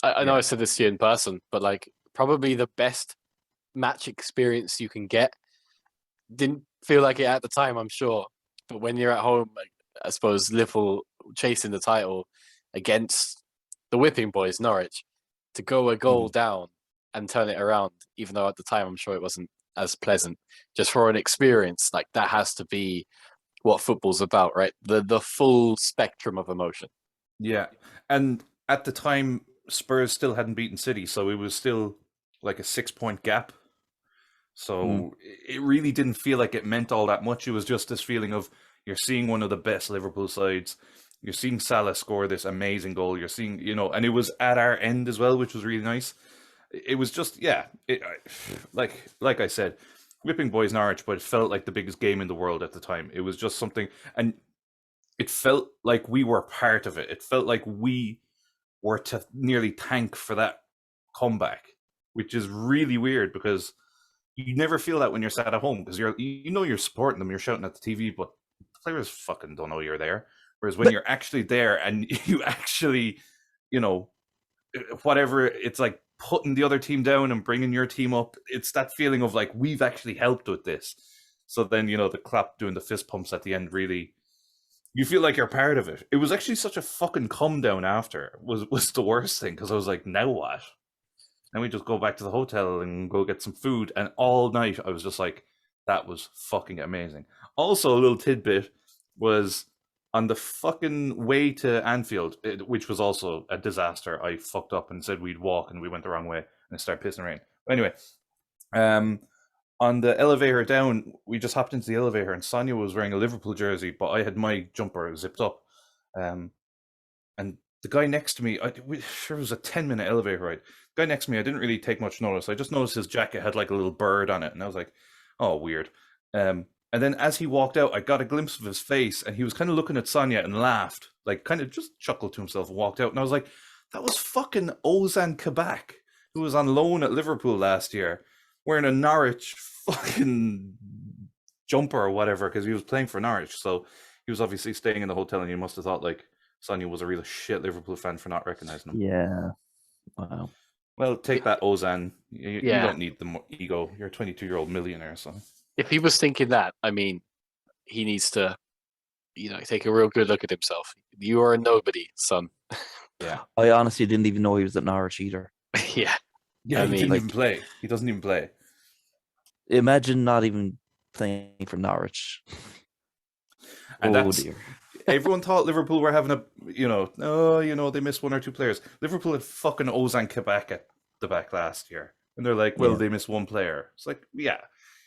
I know I said this to you in person, but like probably the best match experience you can get. Didn't feel like it at the time, I'm sure, but when you're at home, like, I suppose Liverpool chasing the title against the whipping boys, Norwich, to go a goal down and turn it around, even though at the time I'm sure it wasn't as pleasant, just for an experience, like that has to be what football's about, right? The full spectrum of emotion. Yeah, and at the time, Spurs still hadn't beaten City, so it was still like a 6-point gap. So it really didn't feel like it meant all that much. It was just this feeling of you're seeing one of the best Liverpool sides. You're seeing Salah score this amazing goal. You're seeing, and it was at our end as well, which was really nice. It was just, like I said, whipping boys Norwich, but it felt like the biggest game in the world at the time. It was just something, and it felt like we were part of it. It felt like we were to nearly thank for that comeback, which is really weird because you never feel that when you're sat at home because you're supporting them, you're shouting at the TV, but the players fucking don't know you're there. Whereas when you're actually there and you actually, whatever, it's like putting the other team down and bringing your team up. It's that feeling of like, we've actually helped with this. So then, the clap doing the fist pumps at the end really, you feel like you're part of it. It was actually such a fucking come down after was the worst thing, because I was like, now what? Then we just go back to the hotel and go get some food. And all night I was just like, that was fucking amazing. Also, a little tidbit was on the fucking way to Anfield, which was also a disaster. I fucked up and said we'd walk and we went the wrong way and it started pissing rain. But anyway, on the elevator down, we just hopped into the elevator and Sonia was wearing a Liverpool jersey, but I had my jumper zipped up. And the guy next to me, sure it was a 10-minute elevator ride. The guy next to me, I didn't really take much notice. I just noticed his jacket had like a little bird on it. And I was like, oh, weird. And then as he walked out, I got a glimpse of his face and he was kind of looking at Sonia and laughed, like kind of just chuckled to himself and walked out. And I was like, that was fucking Ozan Kabak, who was on loan at Liverpool last year, wearing a Norwich fucking jumper or whatever, because he was playing for Norwich. So he was obviously staying in the hotel and he must have thought like Sonia was a real shit Liverpool fan for not recognizing him. Yeah. Wow. Well, take that, Ozan. You don't need the ego. You're a 22-year-old millionaire, so. If he was thinking that, I mean, he needs to, take a real good look at himself. You are a nobody, son. Yeah. I honestly didn't even know he was at Norwich either. Yeah. Yeah, I he mean, didn't even play. He doesn't even play. Imagine not even playing for Norwich. And that's, dear. everyone thought Liverpool were having they missed one or two players. Liverpool had fucking Ozan Kabak at the back last year. And they're like, well, they missed one player. It's like, yeah.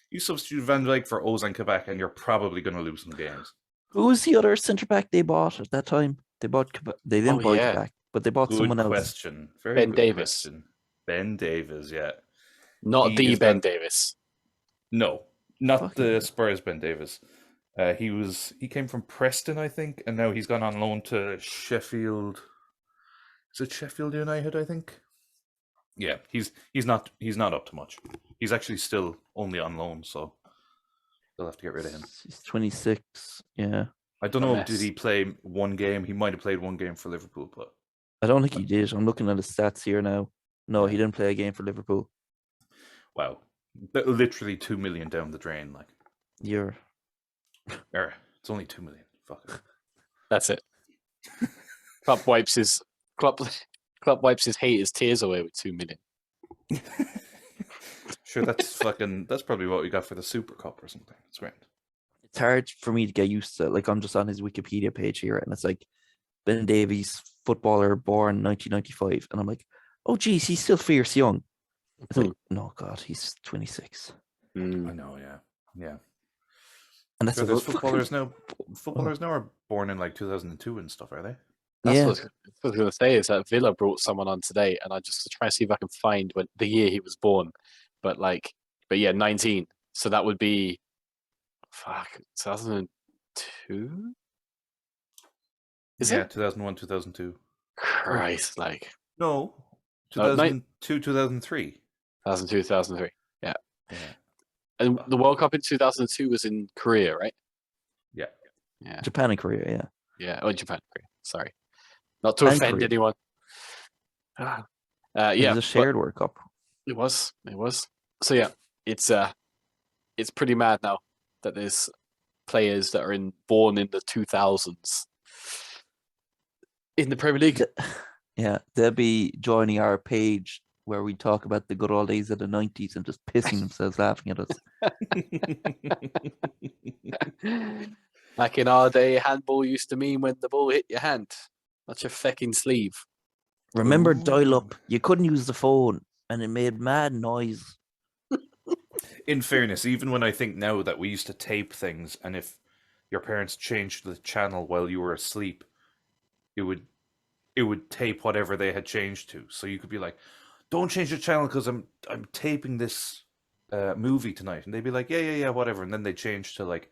You substitute Van Dijk for Ozan Kabak and you're probably going to lose some games. Who was the other centre-back they bought at that time? They didn't buy Kabak, but they bought someone else. Question. Very Ben good Davis. question. Ben Davis, yeah. Not the Ben Davis. No, not the Spurs Ben Davis. He came from Preston, I think, and now he's gone on loan to Sheffield. Is it Sheffield United, I think? Yeah, he's not up to much. He's actually still only on loan, so they'll have to get rid of him. He's 26. Yeah. I don't know. Did he play one game? He might have played one game for Liverpool, but I don't think he did. I'm looking at his stats here now. No, he didn't play a game for Liverpool. Wow, literally 2 million down the drain. Like, it's only 2 million. Fuck it. That's it. Klopp wipes his haters' tears away with 2 million. Sure, that's probably what we got for the Super Cup or something. It's great. It's hard for me to get used to. Like, I'm just on his Wikipedia page here, and it's like Ben Davies, footballer, born 1995, and I'm like, oh geez, he's still fierce young. It's like, no, God, he's 26. I know, yeah. And that's there's footballers now. Footballers now are born in like 2002 and stuff, are they? That's what I was going to say, is that Villa brought someone on today, and I just try to see if I can find the year he was born. But yeah, 19. So that would be 2002? Is it? 2001, 2002. Christ, No, 2002, 2003. 2002, 2003. Yeah. And the World Cup in 2002 was in Korea, right? Yeah. Japan and Korea, Yeah, Japan, Korea. Sorry. Not to offend anyone. It was a shared World Cup. It was. So yeah, it's pretty mad now that there's players that are born in the 2000s in the Premier League. Yeah, they'll be joining our page where we talk about the good old days of the 90s and just pissing themselves laughing at us. Back in our day, handball used to mean when the ball hit your hand, not your fucking sleeve. Remember dial-up? You couldn't use the phone, and it made mad noise. In fairness, even when I think now that we used to tape things, and if your parents changed the channel while you were asleep, it would tape whatever they had changed to. So you could be like, "Don't change the channel because I'm taping this movie tonight," and they'd be like, "Yeah, whatever," and then they change to like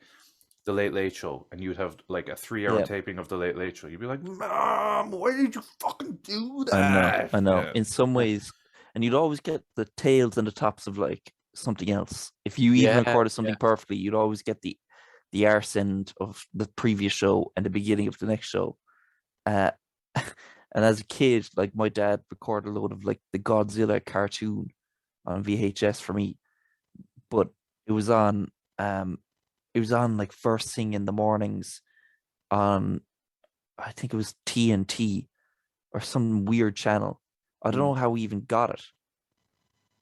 the Late Late Show, and you'd have like a 3-hour taping of the Late Late Show. You'd be like, "Mom, why did you fucking do that?" I know. Yeah. In some ways, and you'd always get the tails and the tops of like something else. If you even recorded something perfectly, you'd always get the arse end of the previous show and the beginning of the next show. And as a kid, like my dad recorded a load of like the Godzilla cartoon on VHS for me, but it was on it was on like first thing in the mornings on, I think it was TNT or some weird channel. I don't know how we even got it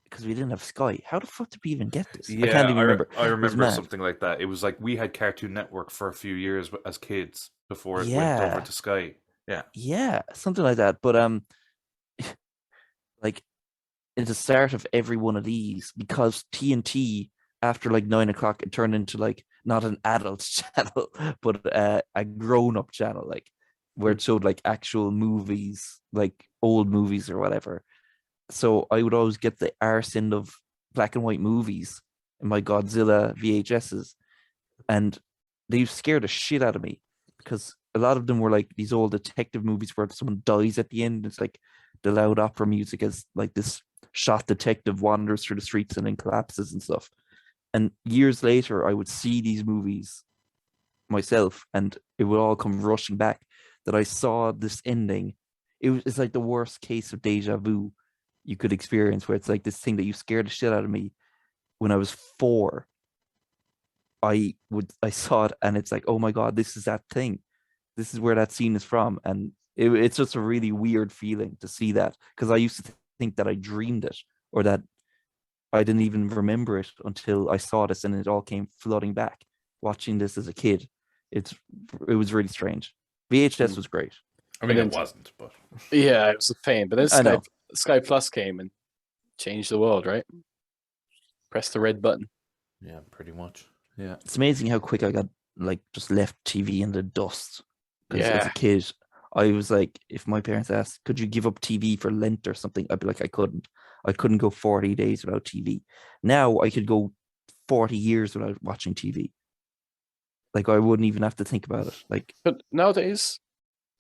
because we didn't have Sky. How the fuck did we even get this? I can't even remember. I It was remember mad. something like that. It was like we had Cartoon Network for a few years as kids before it went over Yeah, to Sky. Yeah. yeah, something like that. But like at the start of every one of these, because TNT after like 9 o'clock, it turned into like not an adult channel, but a grown-up channel, like where it showed like actual movies, like old movies or whatever. So I would always get the arse end of black and white movies in my Godzilla VHSs, and they scared the shit out of me because a lot of them were like these old detective movies where someone dies at the end. It's like the loud opera music as like this shot detective wanders through the streets and then collapses and stuff. And years later, I would see these movies myself, and it would all come rushing back that I saw this ending. It's like the worst case of deja vu you could experience, where it's like this thing that you scared the shit out of me when I was 4. I saw it, and it's like, oh my god, this is that thing. This is where that scene is from, and it's just a really weird feeling to see that, because I used to think that I dreamed it, or that I didn't even remember it until I saw this, and it all came flooding back. Watching this as a kid, it was really strange. VHS was great. I mean, And it then- wasn't, but Yeah, it was a pain. But then I know. Sky Plus came and changed the world, right? Press the red button. yeah, pretty much. Yeah. It's amazing how quick I got like just left TV in the dust. Because as Yeah. a kid, I was like, if my parents asked, could you give up TV for Lent or something? I'd be like, I couldn't. I couldn't go 40 days without TV. Now I could go 40 years without watching TV. Like I wouldn't even have to think about it. Like, But nowadays,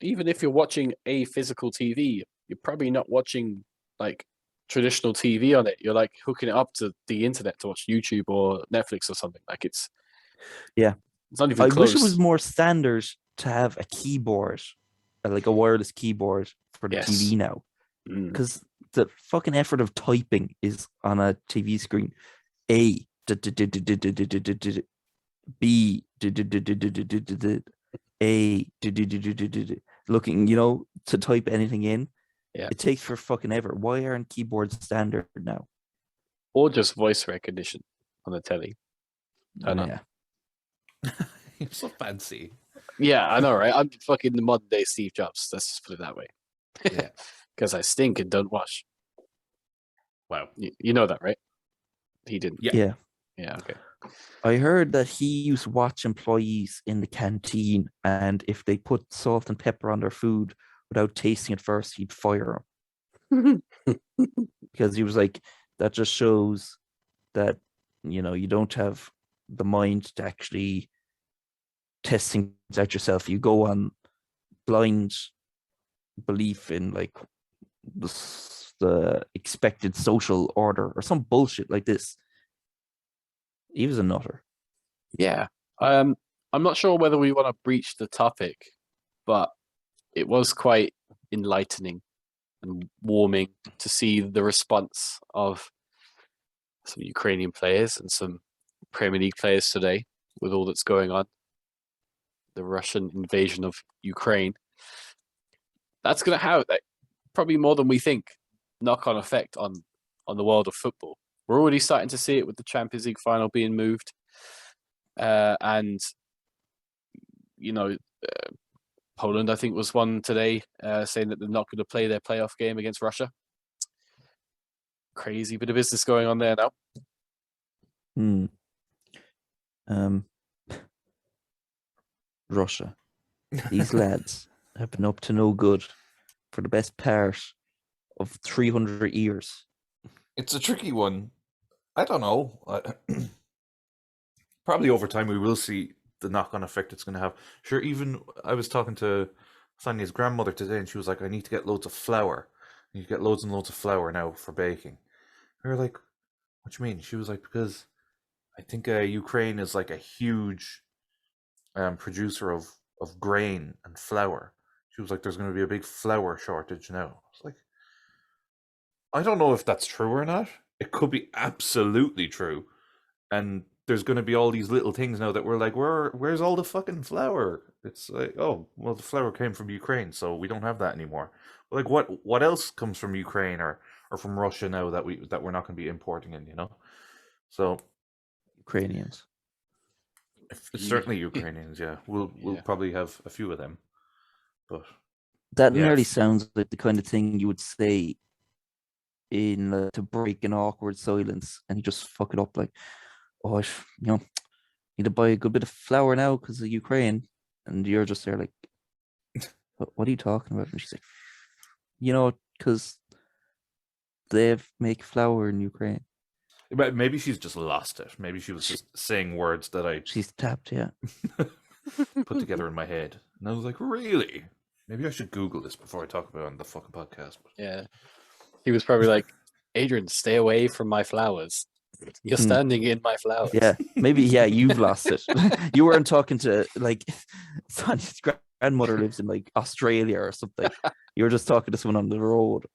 even if you're watching a physical TV, you're probably not watching like traditional TV on it. You're like hooking it up to the internet to watch YouTube or Netflix or something. Like it's Yeah. it's not even I close. wish it was more standard to have a keyboard, like a wireless keyboard for the Yes. TV now. Mm. Because the fucking effort of typing is on a TV screen. A B A looking, to type anything in. Yeah. It takes for fucking ever. Why aren't keyboards standard now? Or just voice recognition on the telly. I know. Yeah. You're so fancy. Yeah, I know, right? I'm fucking the modern day Steve Jobs. Let's just put it that way. Yeah. Because I stink and don't wash. Wow. You know that, right? He didn't. Yeah. Yeah. Yeah, okay. I heard that he used to watch employees in the canteen, and if they put salt and pepper on their food without tasting it first, he'd fire them. Because he was like, that just shows that, you don't have the mind to actually test things out yourself. You go on blind belief in like the expected social order or some bullshit like this. He was a nutter. Yeah. I'm not sure whether we want to breach the topic, but it was quite enlightening and warming to see the response of some Ukrainian players and some Premier League players today with all that's going on. The Russian invasion of Ukraine. That's going to have probably more than we think knock-on effect on the world of football. We're already starting to see it with the Champions League final being moved. And, Poland, I think, was one today saying that they're not going to play their playoff game against Russia. Crazy bit of business going on there now. Russia. These lads have been up to no good for the best part of 300 years. It's a tricky one. I don't know. Probably over time we will see the knock-on effect it's going to have. Sure, even I was talking to Sonia's grandmother today, and she was like, I need to get loads of flour. You get loads and loads of flour now for baking. We were like, what do you mean? She was like, because I think Ukraine is like a huge producer of grain and flour. She was like, there's going to be a big flour shortage now. I was like, I don't know if that's true or not. It could be absolutely true. And there's going to be all these little things now that we're like, where's all the fucking flour? It's like, oh, well, the flour came from Ukraine, so we don't have that anymore. Like, what else comes from Ukraine or from Russia now that we're not going to be importing in, you know? So Ukrainians. certainly Ukrainians, yeah. We'll Yeah. probably have a few of them, but That Yeah. nearly sounds like the kind of thing you would say in to break an awkward silence, and you just fuck it up like, oh, need to buy a good bit of flour now because of Ukraine, and you're just there like, what are you talking about? And she's like, because they make flour in Ukraine. but maybe she's just lost it. Maybe she was just saying words that I She's tapped, yeah. put together in my head, and I was like, really? Maybe I should Google this before I talk about it on the fucking podcast. But Yeah. He was probably like, Adrian, stay away from my flowers. You're standing in my flowers. Yeah, maybe, you've lost it. You weren't talking to, like, Sonia's grandmother lives in, like, Australia or something. You were just talking to someone on the road.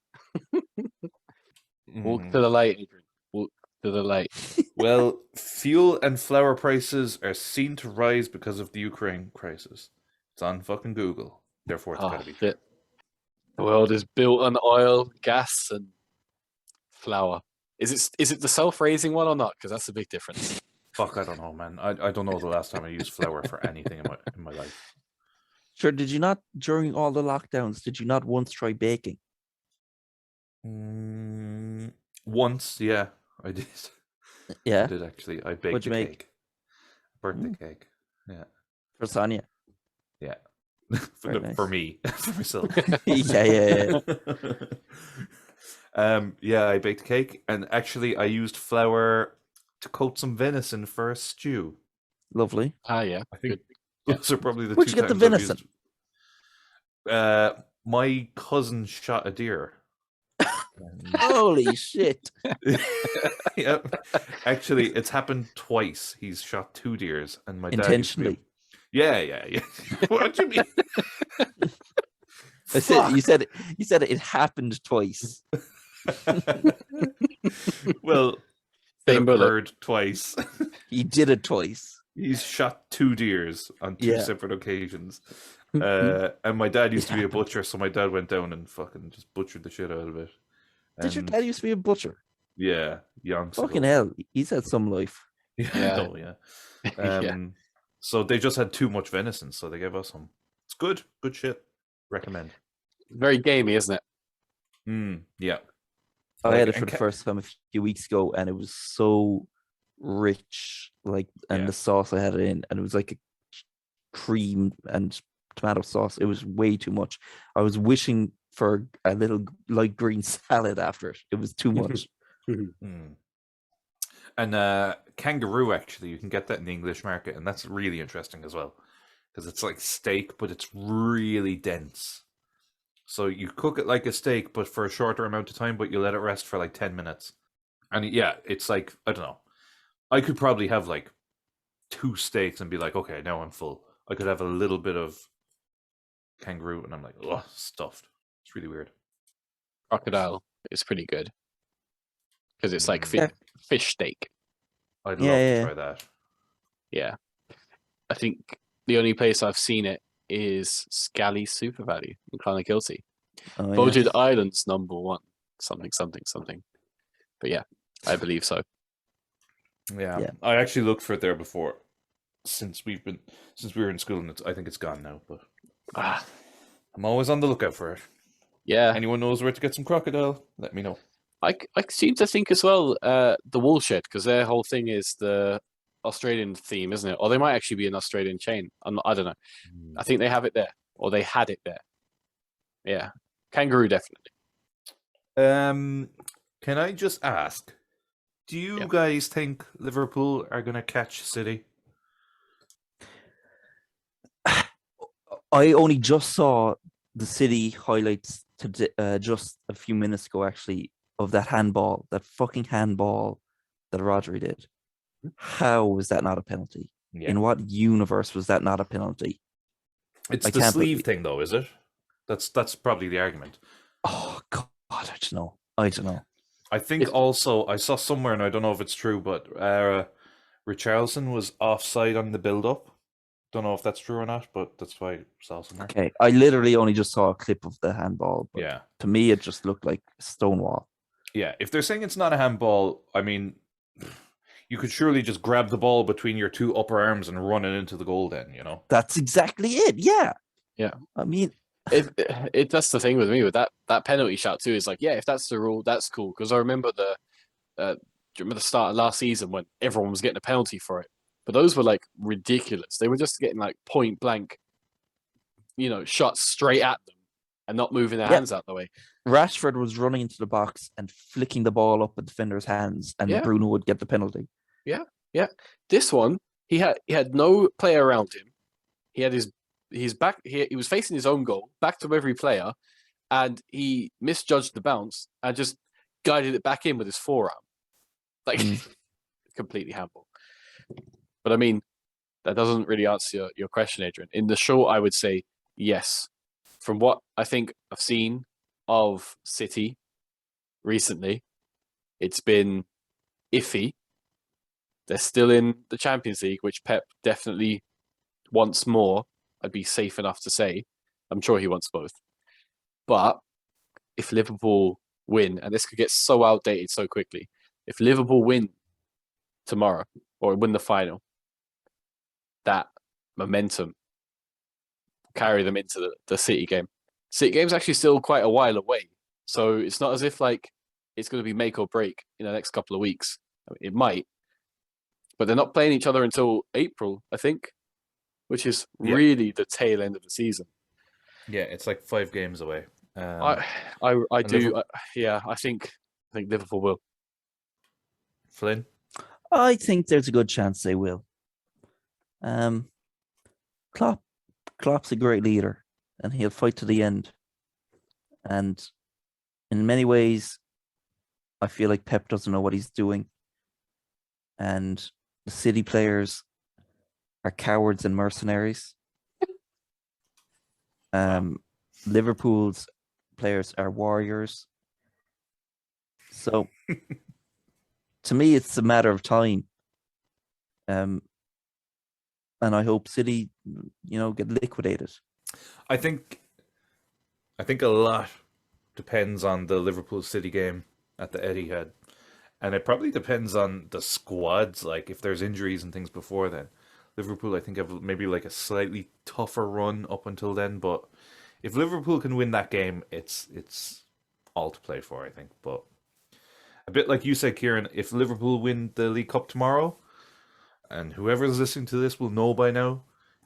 Walk to the light, Adrian. Walk to the light. Well, fuel and flour prices are seen to rise because of the Ukraine crisis. It's on fucking Google. Therefore, it's Oh, gotta be. shit. The world is built on oil, gas, and flour. Is it the self-raising one or not? Because that's a big difference. Fuck, I don't know, man. I don't know the last time I used flour for anything in my life. Sure, did you not, during all the lockdowns, did you not once try baking? Once, yeah, I did. Yeah, I did actually. I baked What'd you a make? cake. Birthday cake. Yeah. for Sonia. Yeah. Very nice. For me. For myself. Yeah. Yeah, I baked a cake, and actually I used flour to coat some venison for a stew. Lovely. Ah, yeah. I think Good. those are probably the Where'd two you get the times I've venison? used- my cousin shot a deer. Holy shit. Yep. Actually, it's happened twice. He's shot 2 deers, and my dad used to be- Intentionally. Yeah. What do you mean? I said, you said it happened twice. Well, Same it bullet. occurred twice. He did it twice. He's shot 2 deers on 2 Yeah. separate occasions. And my dad used to be a happened. butcher, so my dad went down and fucking just butchered the shit out of it. Did your And dad used to be a butcher? Yeah, yonks ago. Fucking hell. He's had some life. Yeah, Yeah. I know, yeah. Yeah. So they just had too much venison, so they gave us some. It's good shit. Recommend. Very gamey, isn't it? Yeah. I had Like, it for and the first time a few weeks ago, and it was so rich. And Yeah. the sauce I had it in, and it was like a cream and tomato sauce. It was way too much. I was wishing for a little light green salad after it. It was too much. And kangaroo, actually, you can get that in the English market, and that's really interesting as well, because it's like steak, but it's really dense. So you cook it like a steak, but for a shorter amount of time, but you let it rest for like 10 minutes. And yeah, it's like, I don't know. I could probably have like 2 steaks and be like, okay, now I'm full. I could have a little bit of kangaroo, and I'm like, oh, stuffed. It's really weird. Crocodile is pretty good. Because it's like Yeah. fish steak. I'd Yeah, love yeah. to try that. Yeah. I think the only place I've seen it is Scally Super Value in Clonakilty. Oh, yeah. Voted Islands #1. Something. But yeah, I believe so. Yeah. Yeah. I actually looked for it there before, since we were in school, and I think it's gone now. But Ah, I'm always on the lookout for it. yeah. Anyone knows where to get some crocodile? Let me know. I seem to think as well, the Woolshed, because their whole thing is the Australian theme, isn't it? Or they might actually be an Australian chain. I don't know. I think they have it there, or they had it there. Yeah, kangaroo definitely. Can I just ask? Do you Yeah. guys think Liverpool are gonna catch City? I only just saw the City highlights just a few minutes ago, actually, of that handball, that fucking handball that Rodri did. How was that not a penalty? Yeah. In what universe was that not a penalty? It's I the can't sleeve believe- thing, though, is it? That's probably the argument. Oh God, I don't know. I think If- also I saw somewhere, and I don't know if it's true, but Richarlison was offside on the build-up. Don't know if that's true or not, but that's why I saw somewhere. Okay, I literally only just saw a clip of the handball. But Yeah. to me, it just looked like Stonewall. Yeah, if they're saying it's not a handball, I mean, you could surely just grab the ball between your two upper arms and run it into the goal then, you know? That's exactly it. Yeah. Yeah. I mean, That's the thing with me with that penalty shout too. Is like, yeah, if that's the rule, that's cool. Because I remember do you remember the start of last season when everyone was getting a penalty for it? But those were like ridiculous. They were just getting like point blank, shots straight at them and not moving their hands out the way. Rashford was running into the box and flicking the ball up at defenders' hands, and Bruno would get the penalty. Yeah. This one, he had no player around him. He had his back. He was facing his own goal, back to every player, and he misjudged the bounce and just guided it back in with his forearm, like completely handball. But I mean, that doesn't really answer your question, Adrian. In the short, I would say yes. From what I think I've seen of City recently, it's been iffy. They're still in the Champions League, which Pep definitely wants more. I'd be safe enough to say. I'm sure he wants both. But if Liverpool win, and this could get so outdated so quickly, if Liverpool win tomorrow or win the final, that momentum carry them into the City game. City game's actually still quite a while away. So it's not as if like it's going to be make or break in the next couple of weeks. I mean, it might. But they're not playing each other until April, I think, which is really the tail end of the season. Yeah, it's like 5 games away. I think Liverpool will. Flynn? I think there's a good chance they will. Klopp's a great leader, and he'll fight to the end. And in many ways, I feel like Pep doesn't know what he's doing. And the City players are cowards and mercenaries. Liverpool's players are warriors. So, to me, it's a matter of time. And I hope City, get liquidated. I think a lot depends on the Liverpool City game at the Etihad. And it probably depends on the squads, like if there's injuries and things before then. Liverpool, I think, have maybe like a slightly tougher run up until then. But if Liverpool can win that game, it's all to play for, I think. But a bit like you said, Kieran, if Liverpool win the League Cup tomorrow, and whoever's listening to this will know by now,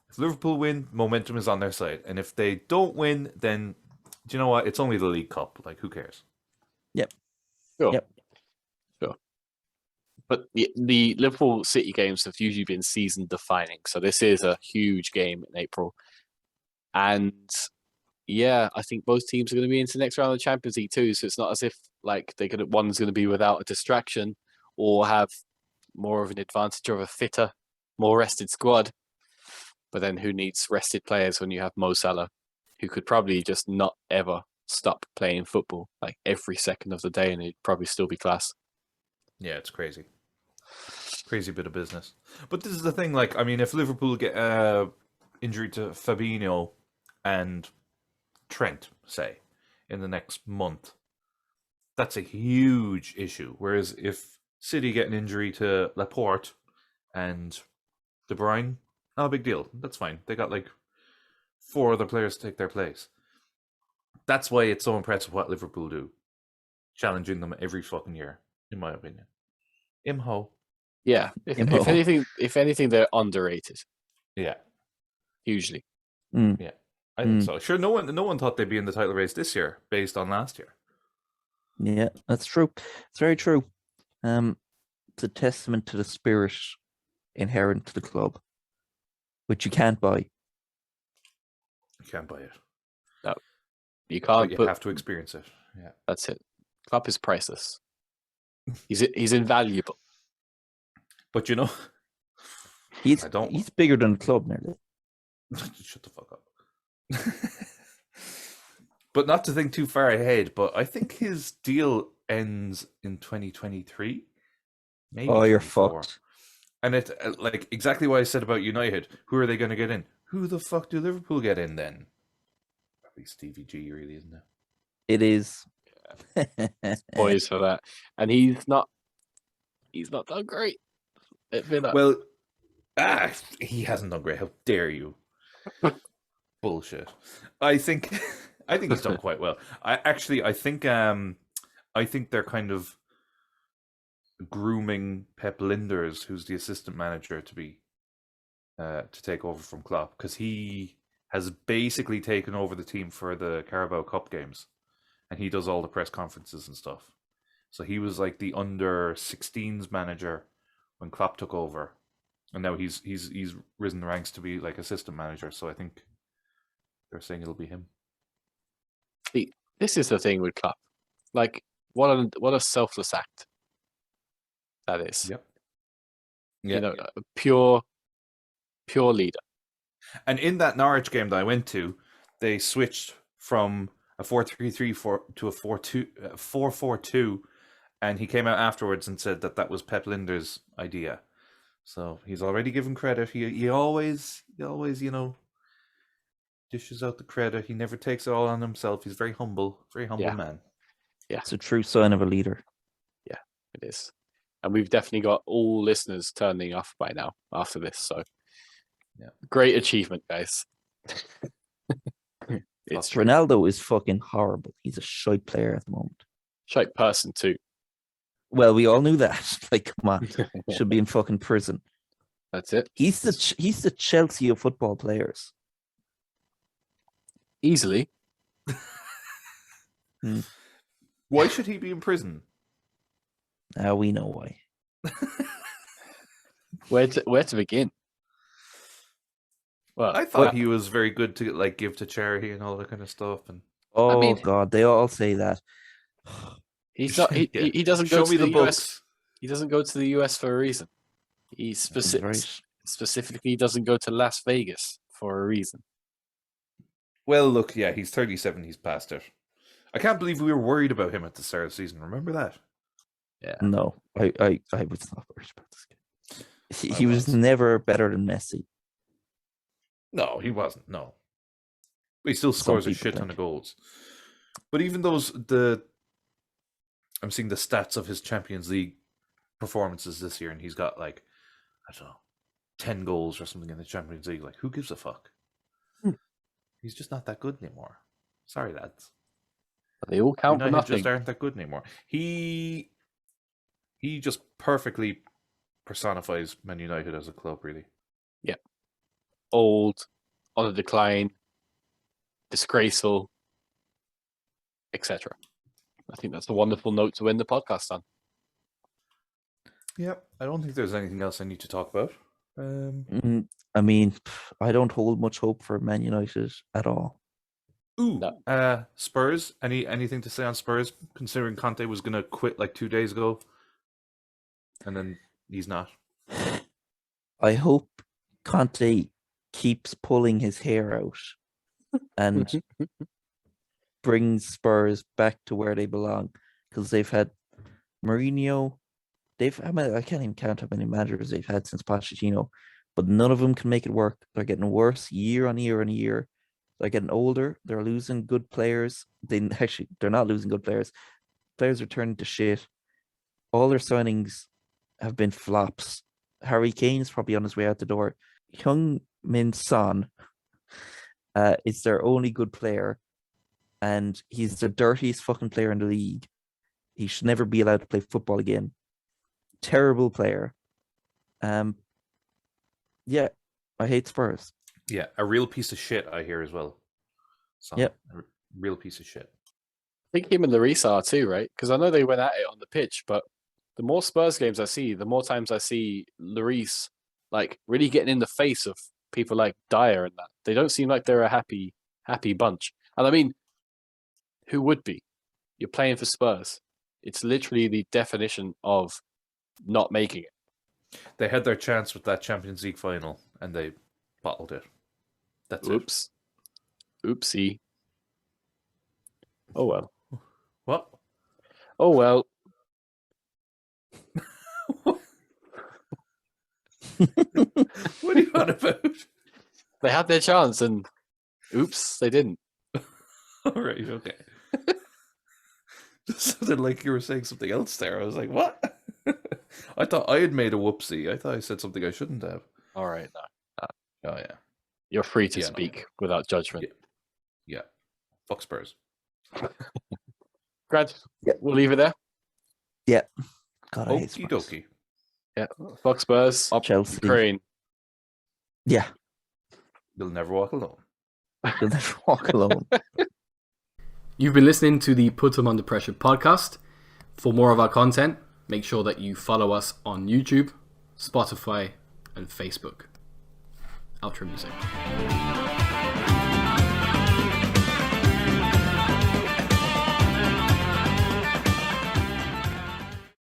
if Liverpool win, momentum is on their side. And if they don't win, then, do you know what? It's only the League Cup. Like, who cares? Yep. Sure. Yep. Sure. But the Liverpool City games have usually been season defining. So this is a huge game in April. And yeah, I think both teams are going to be into the next round of the Champions League too. So it's not as if like one's going to be without a distraction or have more of an advantage of a fitter, more rested squad. But then who needs rested players when you have Mo Salah, who could probably just not ever stop playing football like every second of the day, and he'd probably still be class. Yeah, it's crazy. Crazy bit of business. But this is the thing, like, I mean, if Liverpool get injury to Fabinho and Trent, say, in the next month, that's a huge issue. Whereas if City get an injury to Laporte and De Bruyne, not a big deal. That's fine. They got like 4 other players to take their place. That's why it's so impressive what Liverpool do, challenging them every fucking year, in my opinion. Imho. Yeah, if anything, they're underrated. Yeah, hugely. Yeah, I think so. Sure, no one thought they'd be in the title race this year based on last year. Yeah, that's true. It's very true. It's a testament to the spirit inherent to the club, which you can't buy. You can't buy it. No, you can't. But you have to experience it. Yeah, that's it. Klopp is priceless. He's invaluable. But you know, he's bigger than the club nearly. Shut the fuck up. But not to think too far ahead, but I think his deal ends in 2023. Maybe. Oh, you're fucked. And it like exactly what I said about United. Who are they going to get in? Who the fuck do Liverpool get in then? Probably Stevie G, really, isn't it? It is. Poised for that, and he's not done great at Villa. Well, he hasn't done great. How dare you? Bullshit. I think he's done quite well. I think they're kind of grooming Pep Linders, who's the assistant manager, to be to take over from Klopp, because he has basically taken over the team for the Carabao Cup games, and he does all the press conferences and stuff. So he was like the under-16s manager when Klopp took over, and now he's risen the ranks to be like assistant manager. So I think they're saying it'll be him. See, this is the thing with Klopp. Like, what a selfless act that is. Yep. You know, a pure leader. And in that Norwich game that I went to, they switched from a 4-3-3 to a 4-4-2, and he came out afterwards and said that was Pep Linder's idea. So he's already given credit. He always dishes out the credit. He never takes it all on himself. He's very humble man. Yeah, It's a true sign of a leader. Yeah, it is. And we've definitely got all listeners turning off by now after this. So, yeah, great achievement, guys. It's true. Ronaldo is fucking horrible. He's a shite player at the moment. Shite person too. Well, we all knew that. Like, come on, should be in fucking prison. That's it. He's the Chelsea of football players. Easily. Why should he be in prison? Now we know why. Where to begin? Well, I thought he was very good to like give to charity and all that kind of stuff. And Oh God, they all say that. he's not. He, Yeah. he doesn't Show go to me the the US. books. He doesn't go to the US for a reason. He specifically doesn't go to Las Vegas for a reason. Well, look, yeah, he's 37. He's past it. I can't believe we were worried about him at the start of the season. Remember that? Yeah. No, I was not worried about this guy. He was never better than Messi. No, he wasn't. No, but he still scores a shit ton of goals. But even I'm seeing the stats of his Champions League performances this year, and he's got like, I don't know, 10 goals or something in the Champions League. Like, who gives a fuck? He's just not that good anymore. Sorry, lads. They all count for United nothing. just aren't that good anymore. He just perfectly personifies Man United as a club, really. Yeah. Old, on the decline, disgraceful, etc. I think that's a wonderful note to end the podcast on. Yeah, I don't think there's anything else I need to talk about. I mean, I don't hold much hope for Man United at all. Spurs. Anything to say on Spurs? Considering Conte was going to quit like 2 days ago, and then he's not. I hope Conte keeps pulling his hair out and brings Spurs back to where they belong, because they've had Mourinho. I can't even count how many managers they've had since Pochettino, but none of them can make it work. They're getting worse year on year on year. They're getting older. They're losing good players. They're not losing good players. Players are turning to shit. All their signings have been flops. Harry Kane's probably on his way out the door. Heung-min Son is their only good player, and he's the dirtiest fucking player in the league. He should never be allowed to play football again. Terrible player. Yeah, I hate Spurs. Yeah, a real piece of shit, I hear as well. So, yep. A real piece of shit. I think him and Lloris are too, right? Because I know they went at it on the pitch, but the more Spurs games I see, the more times I see Lloris like really getting in the face of people like Dyer and that. They don't seem like they're a happy bunch. And I mean, who would be? You're playing for Spurs. It's literally the definition of not making it. They had their chance with that Champions League final, and they bottled it. That's Oops. Oopsie. Oh well. What? Oh well. What are you on about? They had their chance and oops, they didn't. All right, okay. Just sounded like you were saying something else there. I was like, what? I thought I had made a whoopsie. I thought I said something I shouldn't have. All right, no. Oh, yeah. You're free to Yeah, no. speak without judgment. Yeah. Fuck Spurs. Grad, Yeah. we'll leave it there. Yeah. God, I hate Okie Spurs. dokie. Yeah. Fuck Spurs. Up Chelsea. Ukraine. Yeah. You'll never walk alone. You'll never walk alone. You've been listening to the Put 'em Under Pressure podcast. For more of our content, make sure that you follow us on YouTube, Spotify, and Facebook. Outro music.